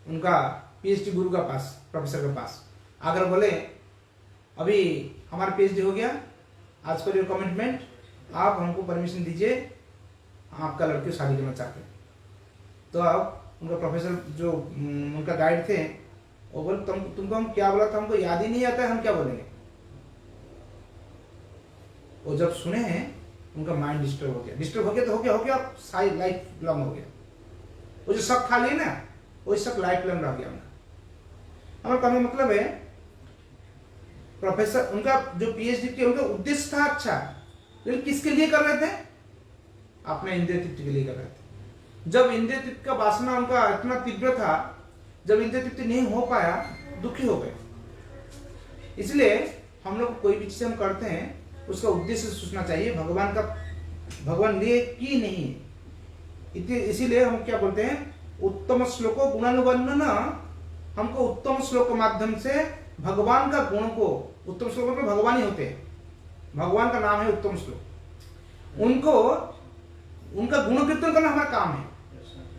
उनका पीएचडी गुरु का पास, प्रोफेसर के पास आकर बोले, अभी हमारा पीएचडी हो गया, आज पर योर कमिटमेंट, आप हमको परमिशन दीजिए, आपका लड़की शादी करना चाहते हैं। तो अब उनका प्रोफेसर जो उनका गाइड थे, वो बोले तुमको हम क्या बोला था, हमको याद ही नहीं आता है, हम क्या बोलेंगे। वो जब सुने हैं उनका माइंड डिस्टर्ब हो गया तो हो गया सारी लाइफ लॉन्ग हो गया। वो जो शक खा लिए ना, वो शक लाइफ लॉन्ग रह गया उनका। हमारा कहने का मतलब है, प्रोफेसर उनका जो पीएचडी के उनका उद्देश्य था अच्छा, लेकिन किसके लिए कर रहे थे? अपने इंद्रिय तृप्ति के लिए कर रहे थे। जब इंद्रिय तृप्ति का वासना उनका इतना तीव्र था, जब इंद्रिय तृप्ति नहीं हो पाया, दुखी हो गए। इसलिए हम लोग कोई भी चीज हम करते हैं, उसका उद्देश्य सोचना चाहिए, भगवान लिए की नहीं। इसीलिए हम क्या बोलते हैं, उत्तम श्लोको गुणानुवर्णन। हमको उत्तम श्लोक के माध्यम से भगवान का गुण को, उत्तम श्लोक में भगवान ही होते हैं, भगवान का नाम है उत्तम श्लोक, उनका गुण कीर्तन करना हमारा काम है।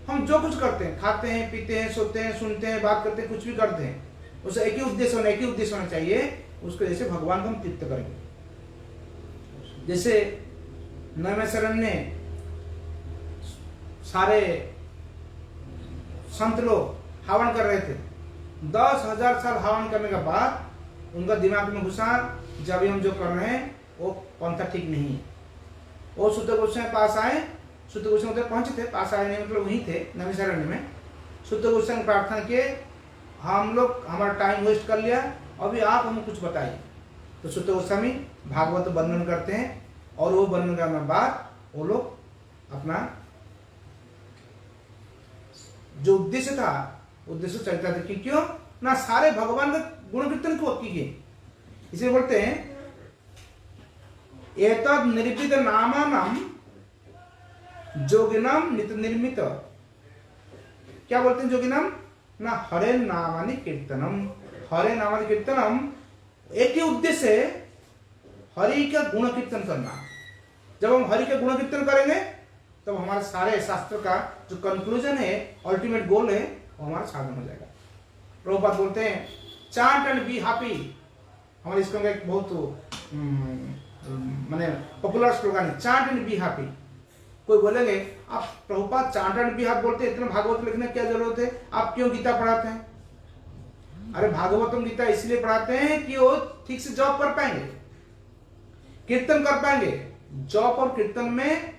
हम जो कुछ करते हैं, खाते हैं, पीते हैं, सोते हैं, सुनते हैं, बात करते हैं, कुछ भी करते हैं, उसे एक ही उद्देश्य होना चाहिए, उसको जैसे भगवान को हम तृप्त करेंगे। जैसे नैमिषारण्य ने सारे संत लोग हवन कर रहे थे, 10,000 साल हवन करने के बाद उनका दिमाग में घुसा, जब हम जो कर रहे हैं वो पंथा ठीक नहीं है। वो शुद्ध गोस्वामी पास आए, शुद्ध गोस्वामी उधर पहुंचे थे, पास आए नहीं मतलब वहीं थे नैमिषारण्य में। शुद्ध गोस्वामी प्रार्थना किए, हम लोग हमारा टाइम वेस्ट कर लिया, अभी आप हमें कुछ बताइए। तो शुद्ध गोस्वामी भागवत वर्णन करते हैं, और वो वर्णन करने के बाद वो लोग अपना जो उद्देश्य था, उद्देश्य चलता था कि क्यों ना सारे भगवान का गुण कीर्तन को कीजिए। इसे बोलते हैं एतद निर्मित नामानम जोगिनम नित निर्मित। क्या बोलते हैं जोगिनम? ना हरे नामानि कीर्तनम, हरे नामानि कीर्तनम। एक ही उद्देश्य है, हरि का गुण कीर्तन करना। जब हम हरि का गुण कीर्तन करेंगे तब हमारे सारे शास्त्र का जो कंक्लूजन है, अल्टीमेट गोल है, वो हमारा साधन हो जाएगा। प्रभुपाद बोलते हैं चांट एंड बी हैप्पी। हमारे इसका एक बहुत माने पॉपुलर स्लोगन है, चांट एंड बी हैप्पी। कोई बोलेंगे आप Prabhupada chant and be happy बोलते हैं, इतना भागवत लिखने की क्या जरूरत है, आप क्यों गीता पढ़ाते हैं? अरे भागवतम गीता इसलिए पढ़ाते हैं कि वो ठीक से जॉब कर पाएंगे, कीर्तन कर पाएंगे। जॉब और कीर्तन में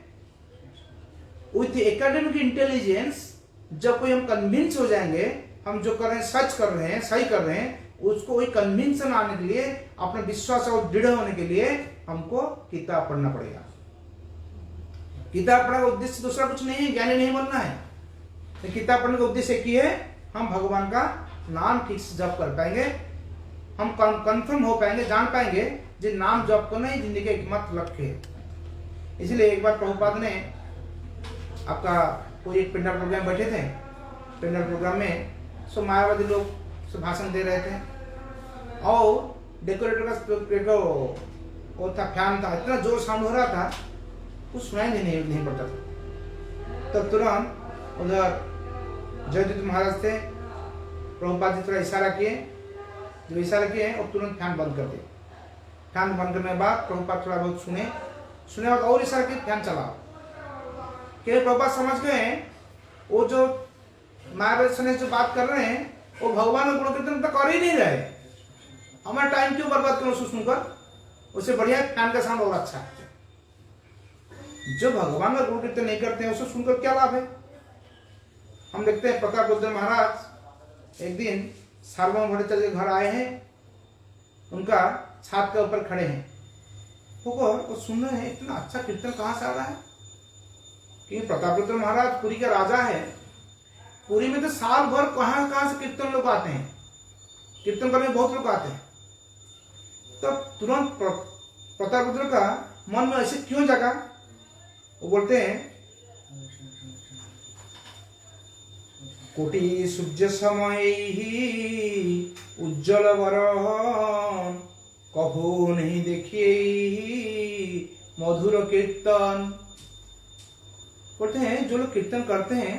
विथ एकेडमिक इंटेलिजेंस जब कोई हम कन्विंस हो जाएंगे, हम जो कर रहे हैं सच कर रहे हैं, सही कर रहे हैं, उसको वही कन्विंसन आने के लिए, अपने विश्वास और दृढ़ होने के लिए हमको किताब पढ़ना पड़ेगा। किताब पढ़ने का उद्देश्य दूसरा कुछ नहीं है, ज्ञानी नहीं बनना है। तो किताब पढ़ने का उद्देश्य एक ही है, हम भगवान का नाम ठीक से जप कर पाएंगे, हम कंफर्म हो पाएंगे, जान पाएंगे जो नाम जप करना ही जिंदगी का एकमात्र लक्ष्य है। इसलिए एक बार प्रभुपाद ने आपका कोई एक पेंडल प्रोग्राम बैठे थे, पेंडल प्रोग्राम में सो मायावादी लोग सब भाषण दे रहे थे और डेकोरेटर का वो था, फैन था, इतना जोर साउंड हो रहा था कुछ सुनाई नहीं पड़ता था। तब तुरंत उधर जयदूत महाराज थे, प्रभुपाद जी थोड़ा इशारा किए, जब इशारा किए और तुरंत फैन बंद कर दिए। फैन बंद करने के बाद प्रभुपाद थोड़ा बहुत सुने और इशारा किए, फैन चलाओ। कि प्रभुपाद समझ गए वो जो मायावादी सन्यासी जो बात कर रहे हैं वो भगवान का गुण कीर्तन तो कर ही नहीं रहे, हमारा टाइम क्यों बर्बाद करो उसको सुनकर, उससे बढ़िया फैन का साउंड और अच्छा है। जो भगवान का गुण कीर्तन नहीं करते हैं उसको सुनकर क्या लाभ है। हम देखते हैं प्रताप रुद्र महाराज एक दिन सार्वभौम भट्टाचार्य के घर आए हैं, उनका छात के ऊपर खड़े हैं, वो सुन रहे हैं इतना अच्छा कीर्तन कहाँ से आ रहा है। क्योंकि प्रताप रुद्र महाराज पुरी का राजा है, पुरी में तो साल भर कहाँ से कीर्तन लोग आते हैं, कीर्तन करने बहुत लोग आते हैं। तब तुरंत प्रताप रुद्र का मन में ऐसे क्यों जगा, वो बोलते हैं कोटि सूर्य समय ही उज्जवल वरहन, कभू नहीं देखिए मधुर कीर्तन। बोलते हैं जो लोग कीर्तन करते हैं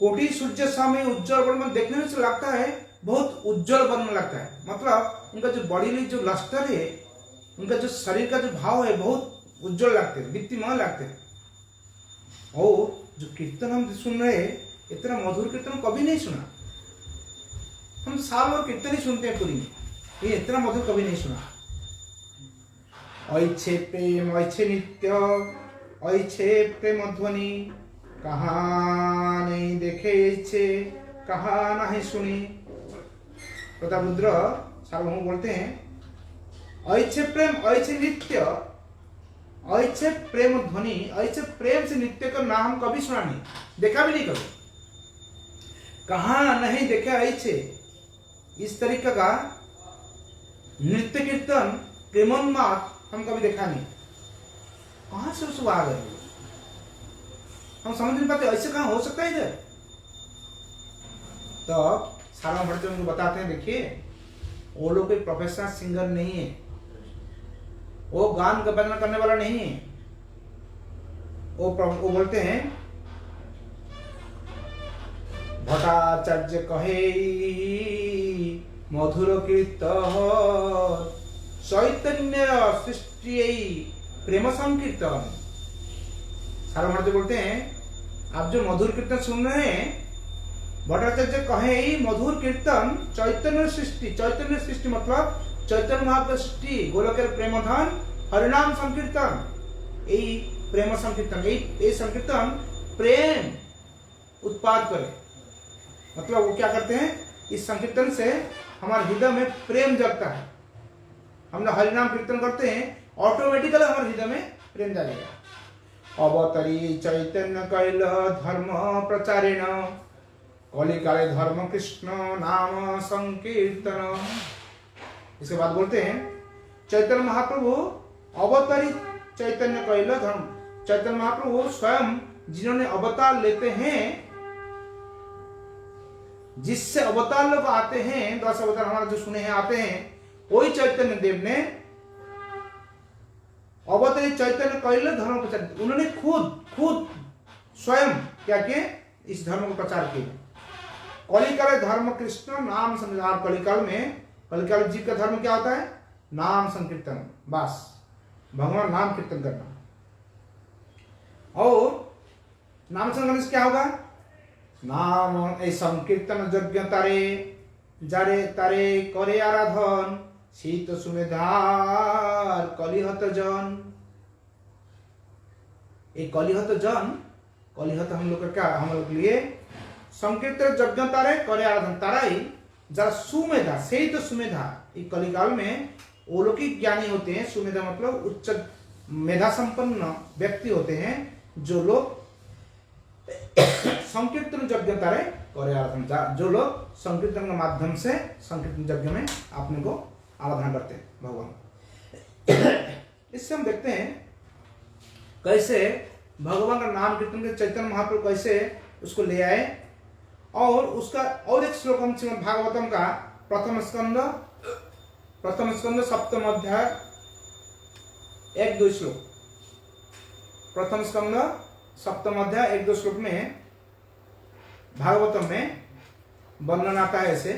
कोटि सूर्य समय उज्जवल वर्ण, देखने में से लगता है बहुत उज्जवल वर्ण लगता है, मतलब उनका जो बॉडी में जो लस्टर है, उनका जो शरीर का जो भाव है बहुत उज्जवल लगते हैं, दीप्तिमान लगते हैं। और जो कीर्तन हम सुन रहे हैं इतना मधुर कीर्तन कभी नहीं सुना, हम साल भर कीर्तन ही सुनते हैं पूरी में, ये इतना मधुर कभी नहीं सुना। ऐछे प्रेम ऐछे नित्य ऐछे प्रेम ध्वनि, कहाँ नहीं देखे ऐछे कहाँ नहीं सुनी। प्रताप रुद्र सार्वभौम बोलते हैं ऐछे प्रेम ऐछे नित्य ऐछे प्रेम ध्वनि, ऐसे प्रेम से नित्य का नाम कभी सुना नहीं, देखा भी नहीं कभी, कहाँ नहीं देखा ऐसे इस तरीके का नृत्य कीर्तन प्रेमोन्माद हम कभी देखा नहीं। कहां से उसको आ गए, हम समझ नहीं पाते ऐसे कहां हो सकता है इधर। तो सारा भट्ट उनको बताते हैं, देखिए वो लोग कोई प्रोफेशनल सिंगर नहीं है, वो गान का बजाना करने वाला नहीं है। वो बोलते हैं भट्टाचार्य कहे मधुर कीर्तन चैतन्य सृष्टि प्रेम संकीर्तन। सारा भट्ट बोलते हैं आप जो मधुर कीर्तन सुन रहे हैं, भट्टाचार्य कहे मधुर कीर्तन चैतन्य सृष्टि, चैतन्य सृष्टि मतलब चैतन्य महाप्रभु सृष्टि गोलकेर प्रेमधन हरिनाम संकीर्तन, यही प्रेम संकीर्तन, यही संकीर्तन प्रेम उत्पाद करे। मतलब वो क्या करते हैं, इस संकीर्तन से हमारे हृदय में प्रेम जगता है। हम लोग हरिनाम कीर्तन करते हैं, ऑटोमेटिकली हमारे हृदय में प्रेम जाएगा। अवतरी चैतन्य कैल धर्म प्रचारेण, कलिकाले धर्म कृष्ण नाम संकीर्तन। इसके बाद बोलते हैं चैतन्य महाप्रभु अवतरी चैतन्य कैल धर्म, चैतन्य महाप्रभु स्वयं जिन्होंने अवतार लेते हैं, जिससे अवतार लोग आते हैं, 10 अवतार हमारा जो सुने हैं आते हैं, वही चैतन्य देव ने अवतरी चैतन्य कैल धर्म प्रचार, उन्होंने खुद स्वयं क्या किए, इस धर्म को प्रचार किए। कलिकाल धर्म कृष्ण नाम संकीर्तन, कलिकाल में कलिकाल जी का धर्म क्या होता है, नाम संकीर्तन, बस भगवान नाम कीर्तन करना। और नाम संकीर्तन से क्या होगा, नाम ए संकीर्तन यज्ञ तारे जारे तारे करे आराधन, शीत सुमेधार कलिहत जन। एक कलिहत जन অলিহত हम लोग का क्या हम लोग लिए संकीर्तन यज्ञ तारे करे आराधन ताराई जरा सुमेधा से ही तो सुमेधा ये कलिकाल में अलौकिक ज्ञानी होते हैं। सुमेधा मतलब उच्च मेधा संपन्न व्यक्ति होते हैं जो लोग संकीर्तन यज्ञ तारे करे आराधन, जो लोग संकीर्तन के माध्यम से संकीर्तन यज्ञ में अपने को आराधना करते हैं भगवान। इससे हम देखते हैं कैसे भगवान का नाम कीर्तन के चैतन्य महाप्रभु कैसे उसको ले आए। और उसका और एक श्लोक हम भागवतम का प्रथम स्कंद सप्तम अध्याय 1-2 श्लोक, प्रथम स्कंद सप्तम अध्याय 1-2 श्लोक में भागवतम में वर्णन आता है ऐसे।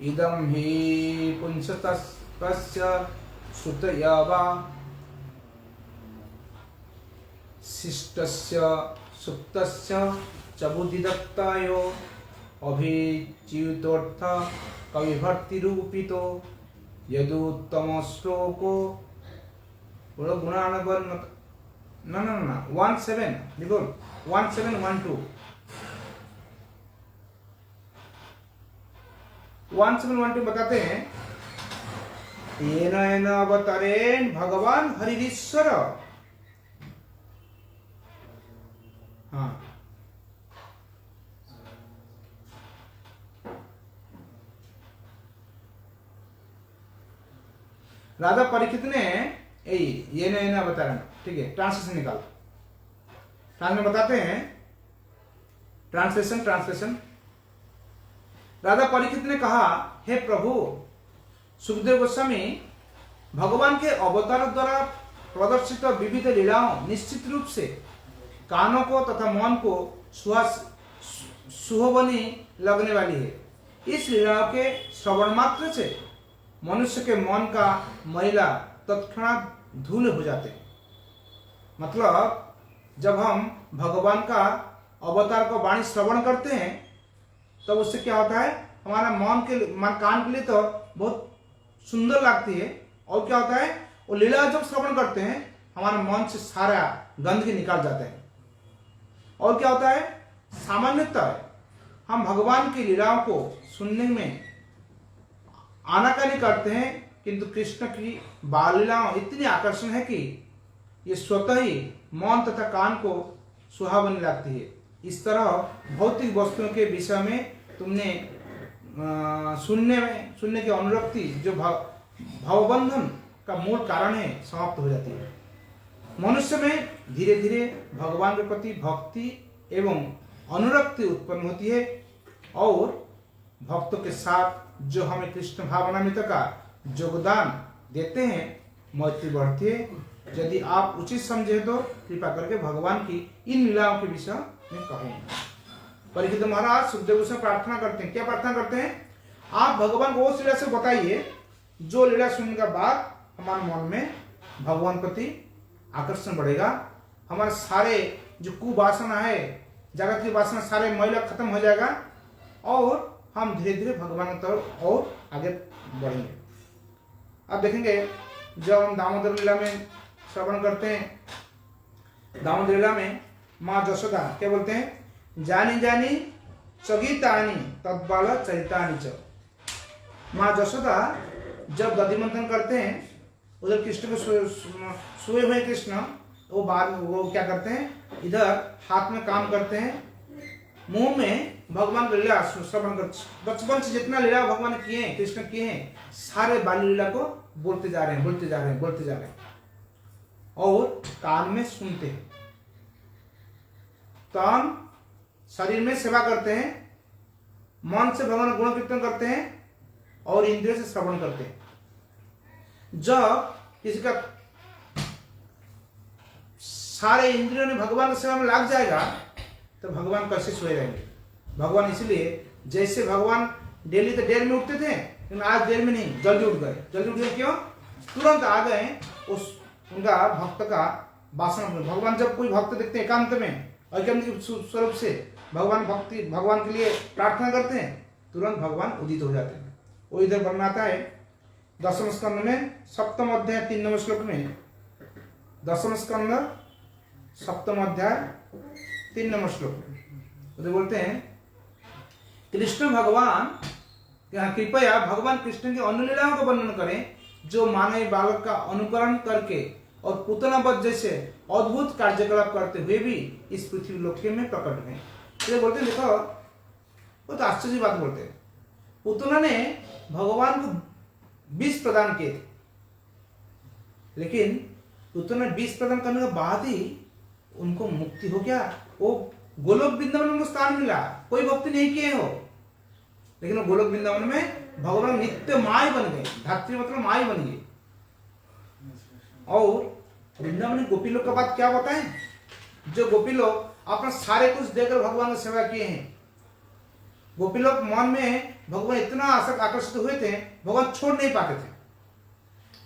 इदं हि पुंसतस्य श्रुतयवा शिष्टस्य सुप्तस्य च बुद्धिदत्तायो अभिच्युतोऽर्थ कविभक्तिरूपितो यदुत्तम श्लोको गुणानवन ना 17 देखो 1712 1712 बताते हैं येन अवतरेण भगवान हरिश्वर। हाँ राधा परीक्षित ने ये नया अवतरण, ठीक है, ट्रांसलेशन निकाल। ट्रांसलेशन बताते हैं, ट्रांसलेशन राधा परीक्षित ने कहा, हे प्रभु सुखदेव गोस्वामी, भगवान के अवतार द्वारा प्रदर्शित विविध लीलाओं निश्चित रूप से कानों को तथा मन को सुहावनी लगने वाली है। इस लीलाओं के श्रवण मात्र से मनुष्य के मन का मैला तत्क्षणात धूल हो जाते। मतलब जब हम भगवान का अवतार को वाणी श्रवण करते हैं तब तो उससे क्या होता है, हमारा मन कान के लिए तो बहुत सुंदर लगती है। और क्या होता है, वो लीला जब श्रवण करते हैं हमारे मन से सारा गंदगी निकाल जाते हैं। और क्या होता है, सामान्यतः हम भगवान की लीलाओं को सुनने में आनाकानी करते हैं, किंतु कृष्ण की बाल लीलाओं इतनी आकर्षण है कि ये स्वतः ही मन तथा कान को सुहावनी लगती है। इस तरह भौतिक वस्तुओं के विषय में तुमने सुनने की अनुरक्ति जो भावबंधन का मूल कारण है समाप्त हो जाती है। मनुष्य में धीरे धीरे भगवान के प्रति भक्ति एवं अनुरक्ति उत्पन्न होती है और भक्तों के साथ जो हमें कृष्ण भावनामृत का योगदान देते हैं मैत्री बढ़ती है। यदि आप उचित समझे तो कृपा करके भगवान की इन लीलाओं के विषय में कहें। परीक्षित महाराज सुखदेव से प्रार्थना करते हैं, क्या प्रार्थना करते हैं, आप भगवान को उस लीला से बताइए जो लीला सुनने के बाद हमारे मन में भगवान प्रति आकर्षण बढ़ेगा, हमारे सारे जो कुवासना है, जगत की वासना, सारे मैला खत्म हो जाएगा और हम धीरे धीरे भगवान की तरफ और आगे बढ़ेंगे। अब देखेंगे जब हम दामोदर लीला में श्रवण करते हैं, दामोदर लीला में माँ जशोदा क्या बोलते हैं, जानी जानी चगीतानी तत्बाल चरितानी च। माँ जशोदा जब दधि मंथन करते हैं, उधर कृष्ण को सोए हुए कृष्ण वो क्या करते हैं, इधर हाथ में काम करते हैं, मुंह में भगवान का लीला श्रवण करते। बचपन से जितना लीला भगवान किए हैं, कृष्ण किए हैं, सारे बाल लीला को बोलते जा रहे हैं और कान में सुनते हैं। कान शरीर में सेवा करते हैं, मन से भगवान गुण कीर्तन करते हैं और इंद्रिय से श्रवण करते हैं। जब किसी का सारे इंद्रियों ने भगवान की सेवा में लग जाएगा तो भगवान कैसे सोए रहेंगे। भगवान इसलिए जैसे भगवान डेली तो देर में उठते थे, लेकिन आज देर में नहीं, जल्दी उठ गए। क्यों? तुरंत आ गए उस उनका भक्त का वासना। भगवान जब कोई भक्त देखते हैं एकांत में ऐकांतिक स्वरूप से भगवान के लिए प्रार्थना करते हैं, तुरंत भगवान उदित हो जाते हैं। वो इधर वर्णन है 10वें स्कंद में 7वें अध्याय 3 नंबर श्लोक में, 10वें स्कंद 7वें अध्याय 3 नंबर श्लोक में तो बोलते हैं, कृष्ण भगवान कृपया भगवान कृष्ण की अनुलीलाओं का वर्णन करें जो मानव बालक का अनुकरण करके और पुतना वध जैसे अद्भुत कार्यकलाप करते हुए भी इस पृथ्वी लोक में प्रकट हुए। ये बोलते हैं, देखो वो तो आश्चर्य बात बोलते हैं, पुतना ने भगवान को 20 प्रदान किए थे, लेकिन पुतना ने 20 प्रदान करने के बाद ही उनको मुक्ति हो गया। वो गोलोक वृंदावन में स्थान मिला, कोई भक्ति नहीं किए हो, लेकिन वो गोलोक वृंदावन में भगवान नित्य माई बन गए, धात्री मतलब माई बन गई। और वृंदावन में गोपी लोग का बात क्या बताएं, जो गोपी लोग अपना सारे कुछ देकर भगवान की सेवा किए हैं। गोपी लोग मन में भगवान इतना आकर्षित हुए थे, भगवान छोड़ नहीं पाते थे।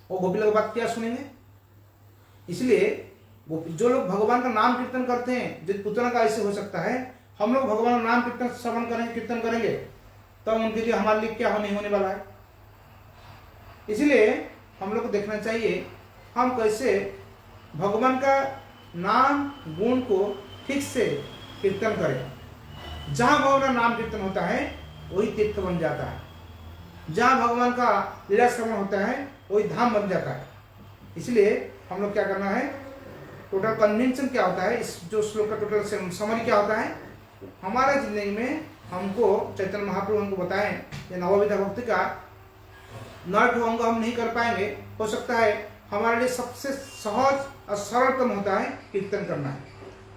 और गोपी लोग बात क्या सुनेंगे, इसलिए जो लोग भगवान का नाम कीर्तन करते हैं, जिस पुतना का ऐसे हो सकता है, हम लोग भगवान का नाम कीर्तन श्रवण करेंगे, कीर्तन करेंगे, तब उनके लिए हमारे लिए क्या नहीं होने वाला है। इसलिए हम लोग को देखना चाहिए हम कैसे भगवान का नाम गुण को ठीक से कीर्तन करें। जहां भगवान का नाम कीर्तन होता है वही तीर्थ बन जाता है, जहां भगवान का लीला श्रवण होता है वही धाम बन जाता है। इसलिए हम लोग क्या करना है, टोटल कन्वेंशन क्या होता है, इस जो श्लोक का टोटल समरी क्या होता है, हमारे जिंदगी में हमको चैतन्य महाप्रभु हमको बताएं ये नवविधा भक्ति का 9 अंग हम नहीं कर पाएंगे। हो सकता है हमारे लिए सबसे सहज और सरलतम होता है कीर्तन करना है।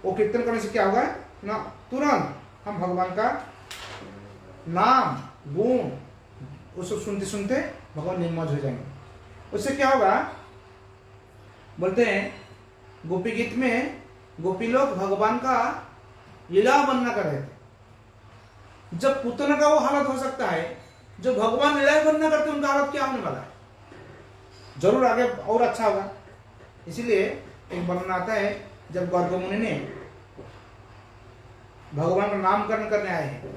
वो कीर्तन करने से क्या होगा ना, तुरंत हम भगवान का नाम गुण उसको सुनते सुनते भगवान निर्मज हो जाएंगे। उससे क्या होगा, बोलते हैं गोपी गीत में गोपी लोग भगवान का लीला वर्णन कर रहे थे। जब पुतना का वो हालत हो सकता है, जो भगवान लीला वर्णन करते उनका हालत क्या होने वाला है, जरूर आगे और अच्छा होगा। इसीलिए एक वर्णन आता है, जब गर्ग मुनि ने भगवान का नामकरण करने आए हैं,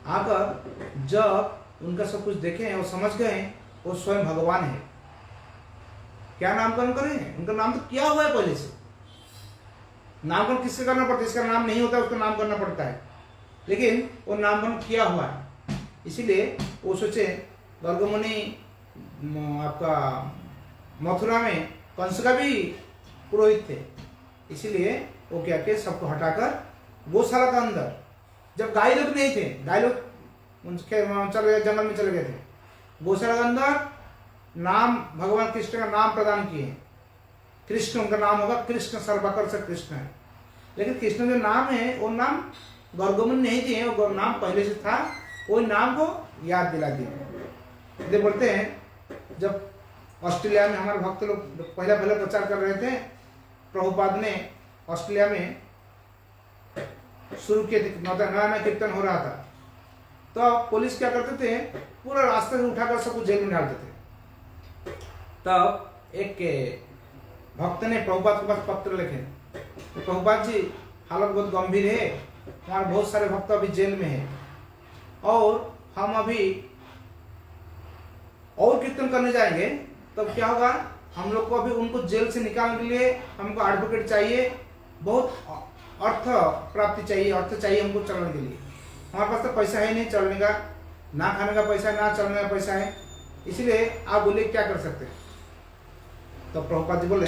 आकर जब उनका सब कुछ देखे और समझ गए वो स्वयं भगवान है, क्या नामकरण करें, उनका नाम तो किया हुआ है पहले से। नामकरण किससे करना पड़ता है, इसका नाम नहीं होता उसका नाम करना पड़ता है, लेकिन वो नामकरण किया हुआ है। इसीलिए वो सोचे गर्ग मुनि आपका मथुरा में कंस का भी पुरोहित थे, इसीलिए वो क्या किया, सबको हटाकर गौशाला का अंदर, जब गाय लोग नहीं थे, गाय लोग चले गए, जंगल में चले गए थे, गौशाला के अंदर नाम भगवान कृष्ण का नाम प्रदान किए। कृष्ण उनका नाम होगा, कृष्ण सर्वकर से कृष्ण है, लेकिन कृष्ण जो नाम है वो नाम गर्गमुनि नहीं दिए, वो नाम पहले से था, वो नाम को याद दिला दिए। ये बोलते हैं जब ऑस्ट्रेलिया में हमारे भक्त लोग पहले प्रचार कर रहे थे, प्रभुपाद ने ऑस्ट्रेलिया में शुरू किए थे, नया कीर्तन हो रहा था, तो पुलिस क्या करते थे, पूरा रास्ते से उठाकर सबको जेल में डालते थे। तब एक भक्त ने प्रभुपाद के पास पत्र लिखे, तो प्रभुपाद जी हालत बहुत गंभीर है, हमारे बहुत सारे भक्त अभी जेल में हैं और हम अभी और कीर्तन करने जाएंगे, तब क्या होगा, हम लोग को अभी उनको जेल से निकालने के लिए हमको एडवोकेट चाहिए, बहुत अर्थ प्राप्ति चाहिए, अर्थ चाहिए हमको चलने के लिए। हमारे पास तो पैसा है नहीं चलने का, ना खाने का पैसा है ना चलने का पैसा है, इसलिए आप बोलिए क्या कर सकते हैं। तो प्रभुपाद जी बोले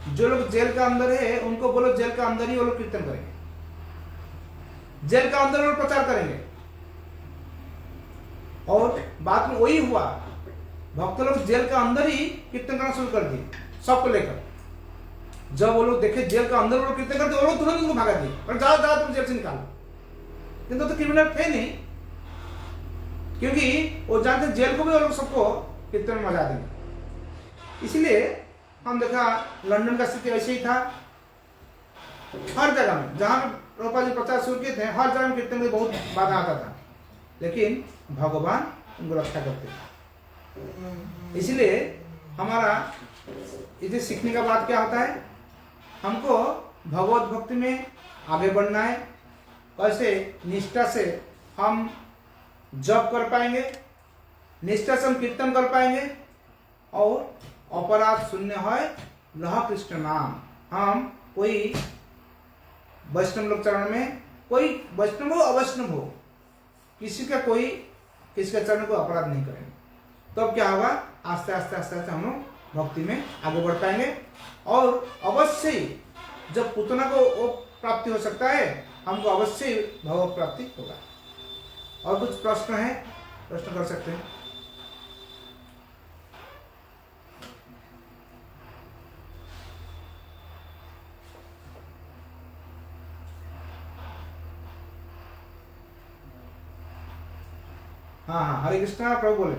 जो लोग जेल का अंदर है उनको बोलो जेल का अंदर ही वो लोग कीर्तन करेंगे, जेल का अंदर वो प्रचार करेंगे। और बाद में वही हुआ, भक्त लोग जेल का अंदर ही कीर्तन करना शुरू कर दिए सबको लेकर। जब वो लोग देखे जेल का अंदर वो लोग कीर्तन करते, वो लोग तुरंत उनको भगा दिए और जाओ जाओ तुम जेल से निकालो, किंतु तो क्रिमिनल थे नहीं, क्योंकि वो जानते जेल को भी वो लोग सबको कीर्तन में मजा देंगे। इसलिए हम देखा लंदन का स्थिति ऐसे ही था, हर जगह में जहां प्रभुपाद जी प्रचार शुरू किए थे हर जगह में कीर्तन में बहुत बाधा आता था, लेकिन भगवान उनको रक्षा करते थे। इसलिए हमारा इसे सीखने का बात क्या होता है, हमको भगवत भक्ति में आगे बढ़ना है, कैसे निष्ठा से हम जप कर पाएंगे, निष्ठा से हम कीर्तन कर पाएंगे, और अपराध शून्य है लह कृष्ण नाम। हम कोई वैष्णव लोग चरण में, कोई वैष्णव हो अवैष्णव हो, किसी का चरण को अपराध नहीं करेंगे। तो अब क्या होगा, आस्ते आस्ते आस्ते आस्ते हम लोग भक्ति में आगे बढ़ पाएंगे, और अवश्य जब पुतना को वो प्राप्ति हो सकता है, हमको अवश्य भगवत प्राप्ति होगा। और कुछ प्रश्न है, प्रश्न कर सकते हैं। हाँ हाँ, हरे कृष्णा प्रभु बोले।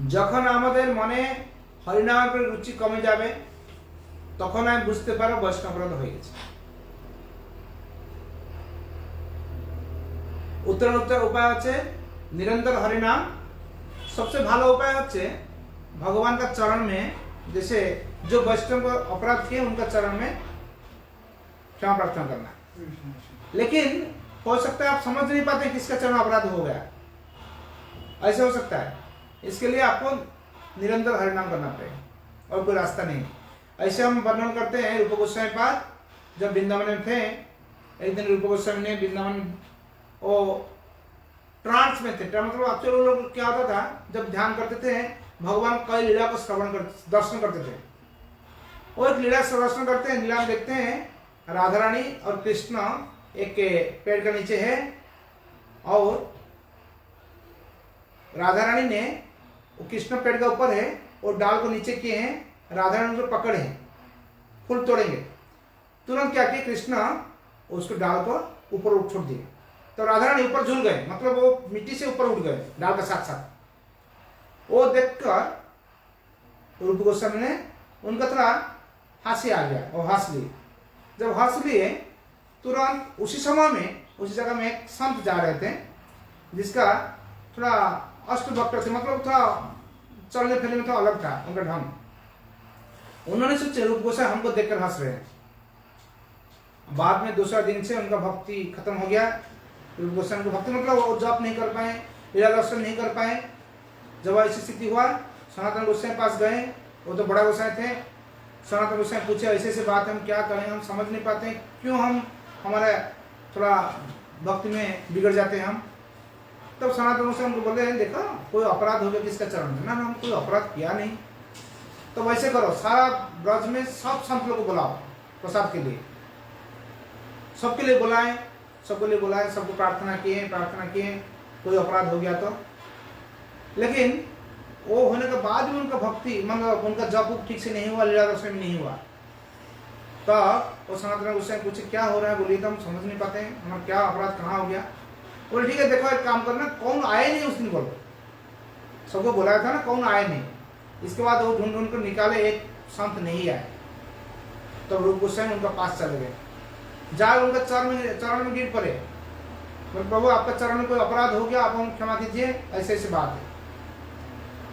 যখন আমাদের মনে হরিনামের রুচি কমে যাবে, তখন আমি বুঝতে পারবো বৈষ্ণবরত হয়ে গেছে। उत्तर उपाय হচ্ছে निरंतर हरिनाम। सबसे भालो उपाय হচ্ছে भगवान का चरण में, जैसे जो वैष्णव अपराध किए उनका चरण में क्षमा प्रार्थना करना। लेकिन हो सकता है आप समझ नहीं पाते किसका चरण अपराध हो गया, ऐसे हो सकता है। इसके लिए आपको निरंतर हरिनाम करना पड़ेगा, और कोई रास्ता नहीं। ऐसे हम वर्णन करते हैं रूप गोस्वामी पाद, जब वृंदावन में थे, एक दिन रूप गोस्वामी ने वृंदावन वो ट्रांस में थे। मतलब एक्चुअली लोग क्या होता था, जब ध्यान करते थे भगवान कई लीला को दर्शन करते थे। वो एक लीला दर्शन करते हैं, लीला में देखते हैं राधा रानी और कृष्ण एक पेड़ के नीचे है, और राधा रानी ने, कृष्ण पेड़ के ऊपर है और डाल को नीचे किए हैं, राधा रानी को पकड़े हैं, फूल तोड़ेंगे। तुरंत क्या किए, कृष्ण उसको डाल को ऊपर उठ छोड़ दिए, तो राधा रानी ऊपर झूल गए, मतलब वो मिट्टी से ऊपर उठ गए डाल के साथ साथ। वो देखकर रूप गोस्वामी ने, उनका थोड़ा हंसी आ गया, वो हंस लिए। जब हंस लिए, तुरंत उसी समय में उसी जगह में एक संत जा रहे थे, जिसका थोड़ा अष्टभक्त थे, मतलब थोड़ा चलने फिरने में थोड़ा अलग था उनका ढंग। उन्होंने सोचे रूप गोस्वामी हमको देखकर हंस रहे हैं। बाद में दूसरा दिन से उनका भक्ति खत्म हो गया। रूप गोस्वामी को भक्ति मतलब वो जप नहीं कर पाए, लीला दर्शन नहीं कर पाए। जब ऐसी स्थिति हुआ, सनातन गोस्वामी पास गए, वो तो बड़ा गोस्वामी थे। सनातन गोस्वामी पूछे ऐसे ऐसे बात है, हम क्या करें, हम समझ नहीं पाते, क्यों हम हमारा थोड़ा भक्ति में बिगड़ जाते हैं हम। तब सनातन गोस्वामी उनको बोले, देखो कोई अपराध हो गया किसका चरण में, ना हम कोई अपराध किया नहीं। तो वैसे करो, सारा ब्रज में सब संत लोग को बुलाओ प्रसाद के लिए, सबके लिए बुलाएं, सबके लिए बुलाएं, सबको प्रार्थना किए, कोई अपराध हो गया तो। लेकिन वो होने के बाद भी उनका भक्ति, मतलब उनका जप ठीक से नहीं हुआ, लीला दर्शन में नहीं हुआ। तब वो सनातन गोस्वामी पूछे क्या हो रहा है, बोलिए तो हम समझ नहीं पाते हैं, हमारा क्या अपराध कहाँ हो गया। बोले ठीक है, देखो एक काम करना, कौन आए नहीं उस दिन, बोलो सबको बुलाया था ना, कौन आए नहीं। इसके बाद वो ढूंढ ढूंढ कर निकाले, एक संत नहीं आए। तब रूप गोस्वामी उनका पास चले गए, जाकर उनका चरण में गिर पड़े, बोले प्रभु आपका चरण में कोई अपराध हो गया, आप हम क्षमा कीजिए, ऐसे ऐसे बात है।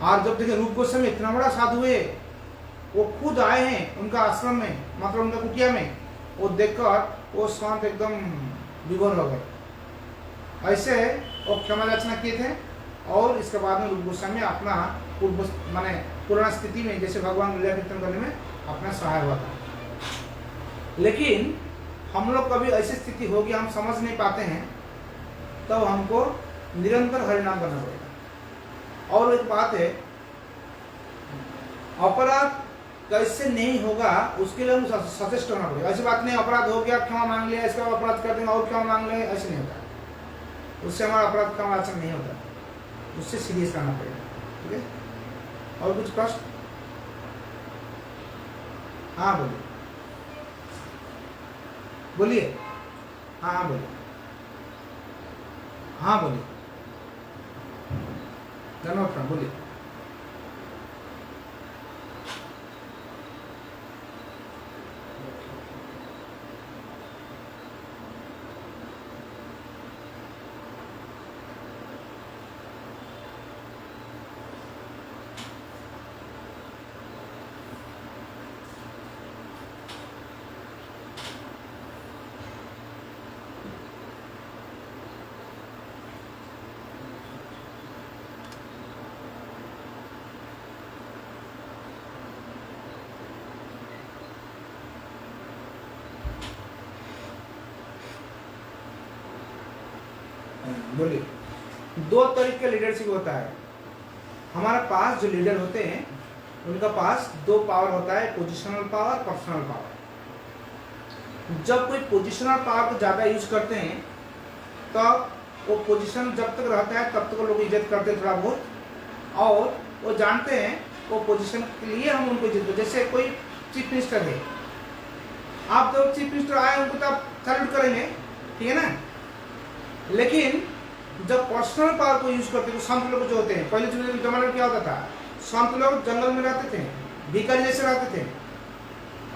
और जब देखे रूप गोस्वामी इतना बड़ा साधु है, वो खुद आए हैं उनका आश्रम में, मतलब उनका कुटिया में, वो देखकर वो शांत एकदम विभोर हो गए। ऐसे वो क्षमा याचना किए थे, और इसके बाद में रूप गोस्वामी अपना माने पुराना स्थिति में, जैसे भगवान लीला कीर्तन करने में अपना सहाय हुआ था। लेकिन हम लोग कभी ऐसी स्थिति होगी हम समझ नहीं पाते हैं, तब तो हमको निरंतर हरिनाम करना पड़ेगा। और एक बात है, अपराध कैसे नहीं होगा उसके लिए हम सचेष्ट होना पड़ेगा। ऐसी बात नहीं अपराध हो गया क्षमा मांग लिया, इसका अपराध कर देंगे और क्षमा मांग ले, ऐसे नहीं होता। उससे हमारा अपराध का वाचन नहीं होता, उससे सीरियस रहना पड़ेगा। ठीक है, और कुछ प्रश्न? हाँ बोलिए, बोलिए। हाँ बोलिए, हाँ बोलिए, धन्यवाद, बोलिए। बोलिए। दो तरीके का लीडरशिप होता है। हमारे पास जो लीडर होते हैं उनका पास दो पावर होता है, पोजिशनल पावर, पर्सनल पावर। जब कोई पोजिशनल पावर को ज़्यादा यूज करते हैं तब वो पोजीशन जब तक रहता है तब तक लोग इज्जत करते हैं थोड़ा बहुत, और वो जानते हैं वो पोजीशन के लिए हम उनको इज्जत करते। जैसे कोई चीफ मिनिस्टर है, आप जो चीफ मिनिस्टर आए उनको तो आप सैल्यूट करेंगे, ठीक है ना। लेकिन जब पर्सनल पावर को यूज करते हैं, संत लोग जो होते हैं, पहले जमाने में क्या होता था, संत लोग जंगल में रहते थे, भिखारी जैसे रहते थे,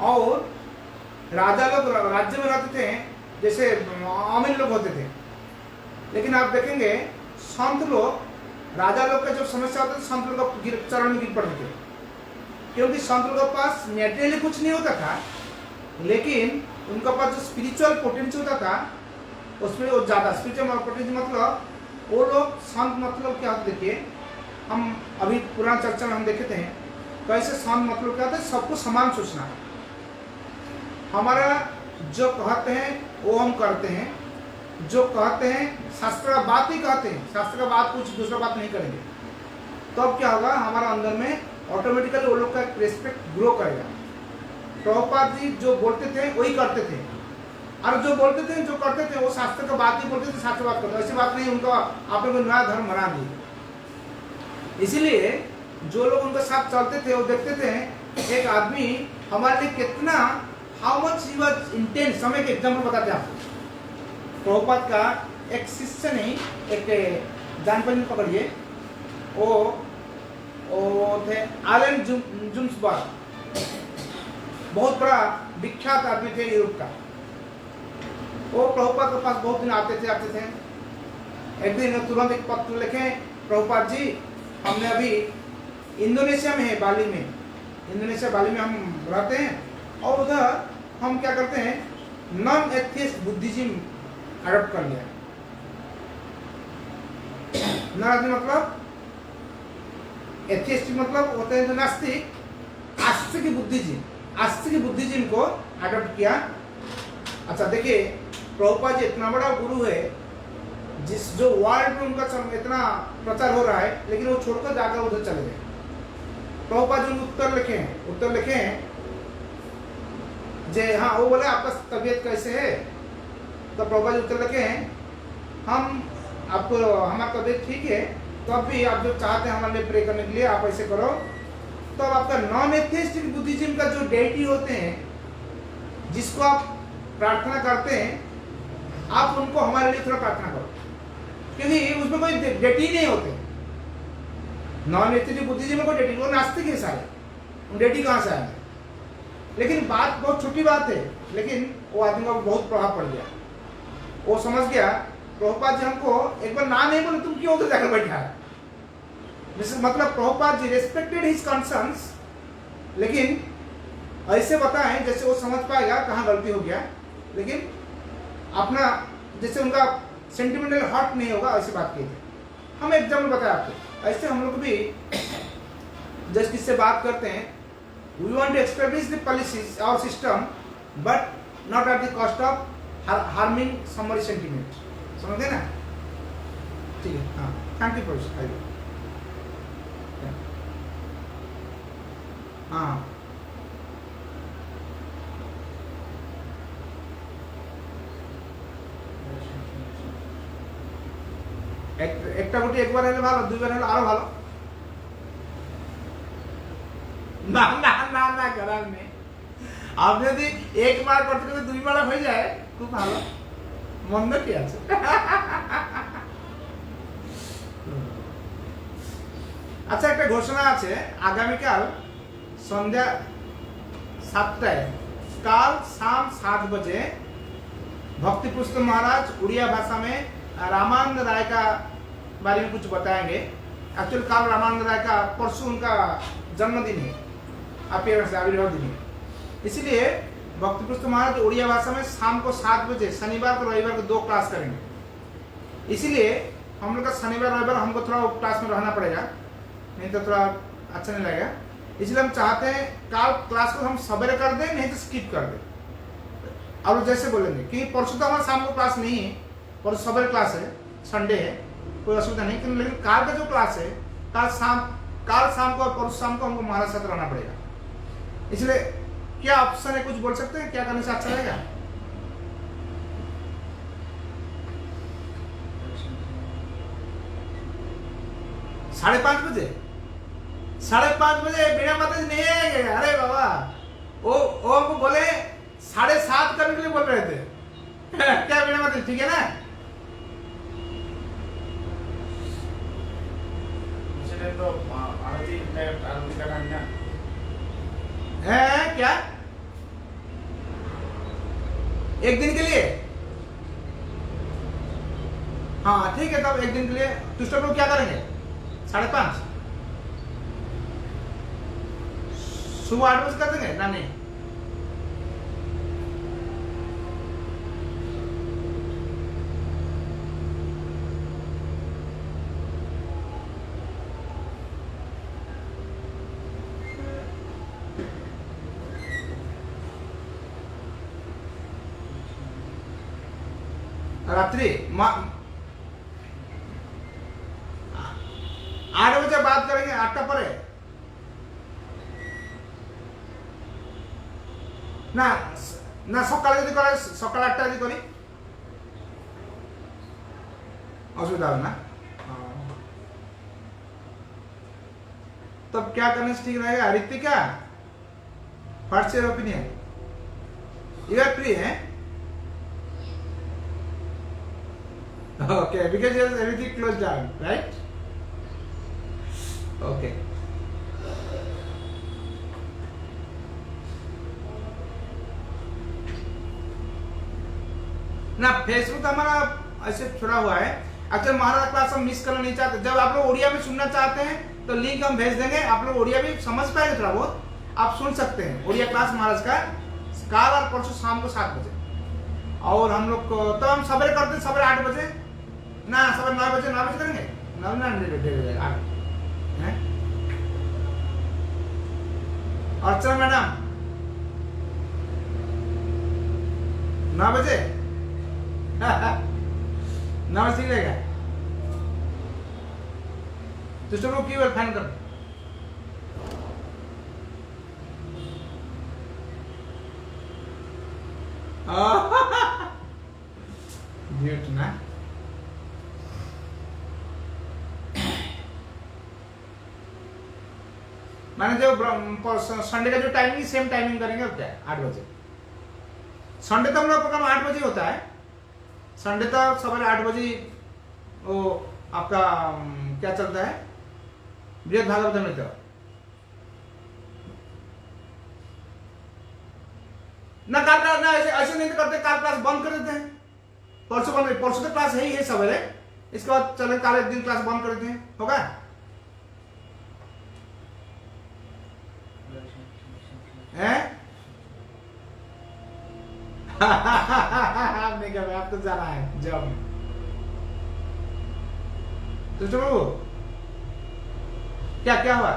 और राजा लोग राज्य में रहते थे जैसे अमीर लोग होते थे। लेकिन आप देखेंगे संत लोग, राजा लोग का जब समस्या होता था संत लोग का चरण में गिर पड़ते थे, क्योंकि संत लोगों के पास नेचुरली कुछ नहीं होता था, लेकिन उनका पास जो स्पिरिचुअल पोटेंशियल होता था उसमें वो ज़्यादा स्पिरिचुअल पोटेंशियल, मतलब वो लोग संत मतलब क्या होता, देखिए हम अभी पुराना चर्चा में हम देखे थे कैसे संत मतलब क्या होता है, सबको समान सोचना है। हमारा जो कहते हैं वो हम करते हैं, जो कहते हैं शास्त्र का बात ही कहते हैं, शास्त्र का बात कुछ दूसरा बात नहीं करेंगे, तो अब क्या होगा, हमारा अंदर में ऑटोमेटिकली वो लोग का रेस्पेक्ट ग्रो करेगा। प्रभुपाद जी जो बोलते थे वही करते थे, और जो बोलते थे जो करते थे वो शास्त्र का बात ही बोलते थे, शास्त्र बात करते, ऐसी बात नहीं उनका आपने कोई नया धर्म बना दिया। इसीलिए जो लोग उनके साथ चलते थे वो देखते थे एक आदमी हमारे लिए कितना, how much he was intense. समय के एग्जाम्पल बताते हैं आपको। प्रभुपाद का एक शिष्य नहीं, एक जान पहचान पकड़िए, वो थे एलन जुम्सबर्ग, बहुत बड़ा विख्यात आदमी थे यूरोप का। वो प्रभुपाद के पास बहुत दिन आते थे। एक दिन तुरंत एक पत्र लिखे, प्रभुपाद जी हमने अभी इंडोनेशिया में है, बाली में, इंडोनेशिया बाली में हम रहते हैं, और उधर हम क्या करते हैं, नॉन एथियस्ट बुद्धिज्म अडॉप्ट कर लिया। नास्तिक मतलब, एथियस्ट मतलब होते हैं जो नास्तिक, आस्तिक बुद्धिज्म को अडॉप्ट किया। अच्छा देखिए, प्रभुपाद जी इतना बड़ा गुरु है, जिस जो वर्ल्ड में उनका इतना प्रचार हो रहा है, लेकिन वो छोड़कर जाकर उधर चले गए। प्रभुपाद जी उत्तर लिखे हैं जे, हाँ वो बोले आपका तबीयत कैसे है, तो प्रभुपाद जी उत्तर लिखे हैं, हम आपको हमारा तबीयत ठीक है, तो अब भी आप जो चाहते हैं हमारे लिए प्रे करने के लिए आप ऐसे करो। तो अब आपका नॉन एथियस्टिक बुद्धिज्म का जो डेटी होते हैं, जिसको आप प्रार्थना करते हैं, आप उनको हमारे लिए थोड़ा प्रार्थना करो, क्योंकि उसमें कोई डेटी नहीं होते। नॉन एथियस्टिक बुद्धिज्म में कोई डेटी, वो नास्तिक है सारे, डेटी कहाँ से आएंगे। लेकिन बात बहुत छोटी बात है, लेकिन वो आदमी का बहुत प्रभाव पड़ गया। वो समझ गया प्रभुपाद जी हमको एक बार ना नहीं बोले, तुम क्यों उधर जाकर बैठा है। मतलब Prabhupada ji respected his concerns, लेकिन ऐसे बताएं जैसे वो समझ पाएगा कहाँ गलती हो गया, लेकिन अपना जैसे उनका सेंटिमेंटल हर्ट नहीं होगा, ऐसी बात की थी। हम एग्जाम्पल बताए आपको, ऐसे हम लोग भी जस्ट किससे बात करते हैं, we want to establish the policies और system, but not at the cost of harming somebody sentiment. समझते ना, ठीक है। हाँ, थैंक यू फॉर हाँ একটা গুটি একবার হলে ভালো, দুইবার হলে আরো ভালো। না না না না করার নেই, আপনি যদি একবার করতে করতে দুইবার হয়ে যায় খুব ভালো, মন্দ কি আছে। আচ্ছা, একটা ঘোষণা আছে, আগামীকাল সন্ধ্যা 7টায়, কাল शाम 7 बजे भक्ति पुरुषोत्तम महाराज उड़िया भाषा में रामानंद राय का बारे में कुछ बताएंगे। एक्चुअली काल रामानंद राय का, परसों उनका जन्मदिन है, आविर्भाव दिन है, इसीलिए भक्ति पुरुषोत्तम महाराज उड़िया भाषा में शाम को 7 बजे शनिवार को रविवार को 2 क्लास करेंगे। इसीलिए हम लोग का शनिवार रविवार हमको थोड़ा क्लास में रहना पड़ेगा, नहीं तो थोड़ा अच्छा नहीं लगेगा। इसलिए हम चाहते हैं काल क्लास को हम सवेरे कर दें, नहीं तो स्किप कर दें। और जैसे बोलेंगे कि परसों तो हमारा शाम को क्लास नहीं है, परसों सवेरे क्लास है, संडे है, कोई असुविधा नहीं, लेकिन काल का जो क्लास है, काल शाम को और परसों शाम को हमको महाराज साथ रहना पड़ेगा। इसलिए क्या ऑप्शन है, कुछ बोल सकते हैं, क्या करने से अच्छा रहेगा? साढ़े 5 बजे, 5:30 बजे बिना माता जी नहीं आएंगे। अरे बाबा, वो हमको बोले 7:30 करने के लिए बोल रहे थे। क्या बिना माता जी ठीक है ना? तो आरती करना है क्या? एक दिन के लिए? हाँ ठीक है, तब एक दिन के लिए तुष्ट लोग क्या करेंगे? 5:30 सुबह 8 बजे कर देंगे ना? नहीं, रात्रि 8 बजे बात करेंगे, 8टा पर ना ना सकाले যদি করে সকাল 8টা যদি করি অসুবিধা হবে না। तब क्या करने से ठीक रहेगा? Ritika, what's your opinion? You are free हैं? Okay, because everything closed down, right? Okay. ना फेसबुक हमारा ऐसे छोड़ा हुआ है। अगर महाराज क्लास हम मिस करना नहीं चाहते, जब आप लोग उड़िया में सुनना चाहते हैं तो लिंक हम भेज देंगे, आप लोग उड़िया भी समझ पाएंगे थोड़ा बहुत, आप सुन सकते हैं उड़िया क्लास महाराज का काल और परसों शाम को 7 बजे। और हम लोग को तो हम सवेरे करते हैं, सवेरे 8 बजे ना, सवेरे 9 बजे करेंगे, 9 ना 8 हैं। अर्चना मैडम 9 बजे 9 बजे ठीक रहेगा। तो चलो की बार फाइन कर म्यूट ना। मैंने जो संडे का जो टाइमिंग सेम टाइमिंग करेंगे, क्या 8 बजे। संडे तो हम लोग प्रोग्राम 8 बजे होता है, संडे तो सवेरे 8 बजे वो आपका क्या चलता है, बृहद भागवत अमृत। ना काल क्लास ना ऐसे नहीं करते, काल क्लास बंद कर देते हैं, परसों तो क्लास है ही है सवेरे, इसके बाद चले काल एक दिन क्लास बंद कर देते हैं, होगा? आप नहीं कर रहे, आप तो जाना है जॉब में। तो चलो क्या हुआ?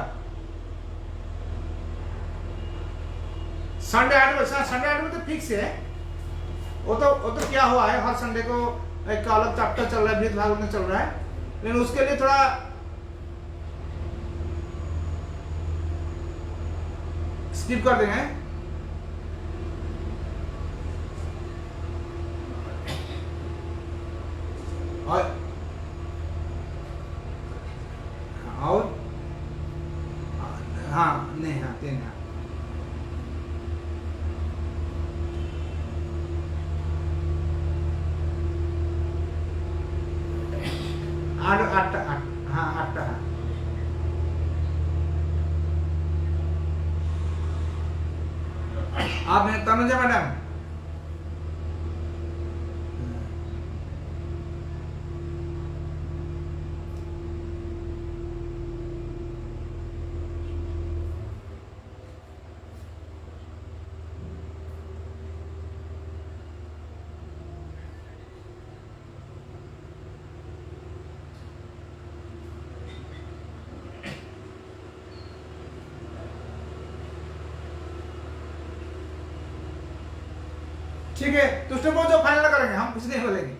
संडे 8 बजे तो फिक्स है। वो तो क्या हुआ है, हर संडे को एक अलग चैप्टर चल रहा है, बृहद भागवत में चल रहा है, लेकिन उसके लिए थोड़ा स्किप कर देंगे। और हाँ नहीं, हाँ 3 हाँ। आठ हाँ 8 हाँ। आप तनुजा मैडम ठीक है, तुष्ट को जो फाइनल करेंगे, हम कुछ नहीं बोलेंगे।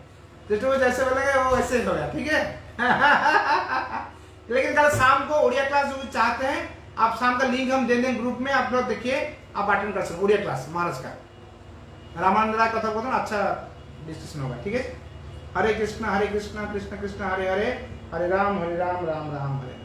जिसको जैसे बोलेंगे वो वैसे ही होगा, ठीक है। लेकिन कल शाम को उड़िया क्लास जो भी चाहते हैं, आप शाम का लिंक हम दे दें ग्रुप में, आप लोग देखिए, आप अटेंड कर सकते उड़िया क्लास महाराज का। रामानंद राय कथा बोलते अच्छा डिस्कशन होगा, ठीक है। हरे कृष्णा कृष्ण कृष्ण हरे हरे, हरे राम राम राम हरे।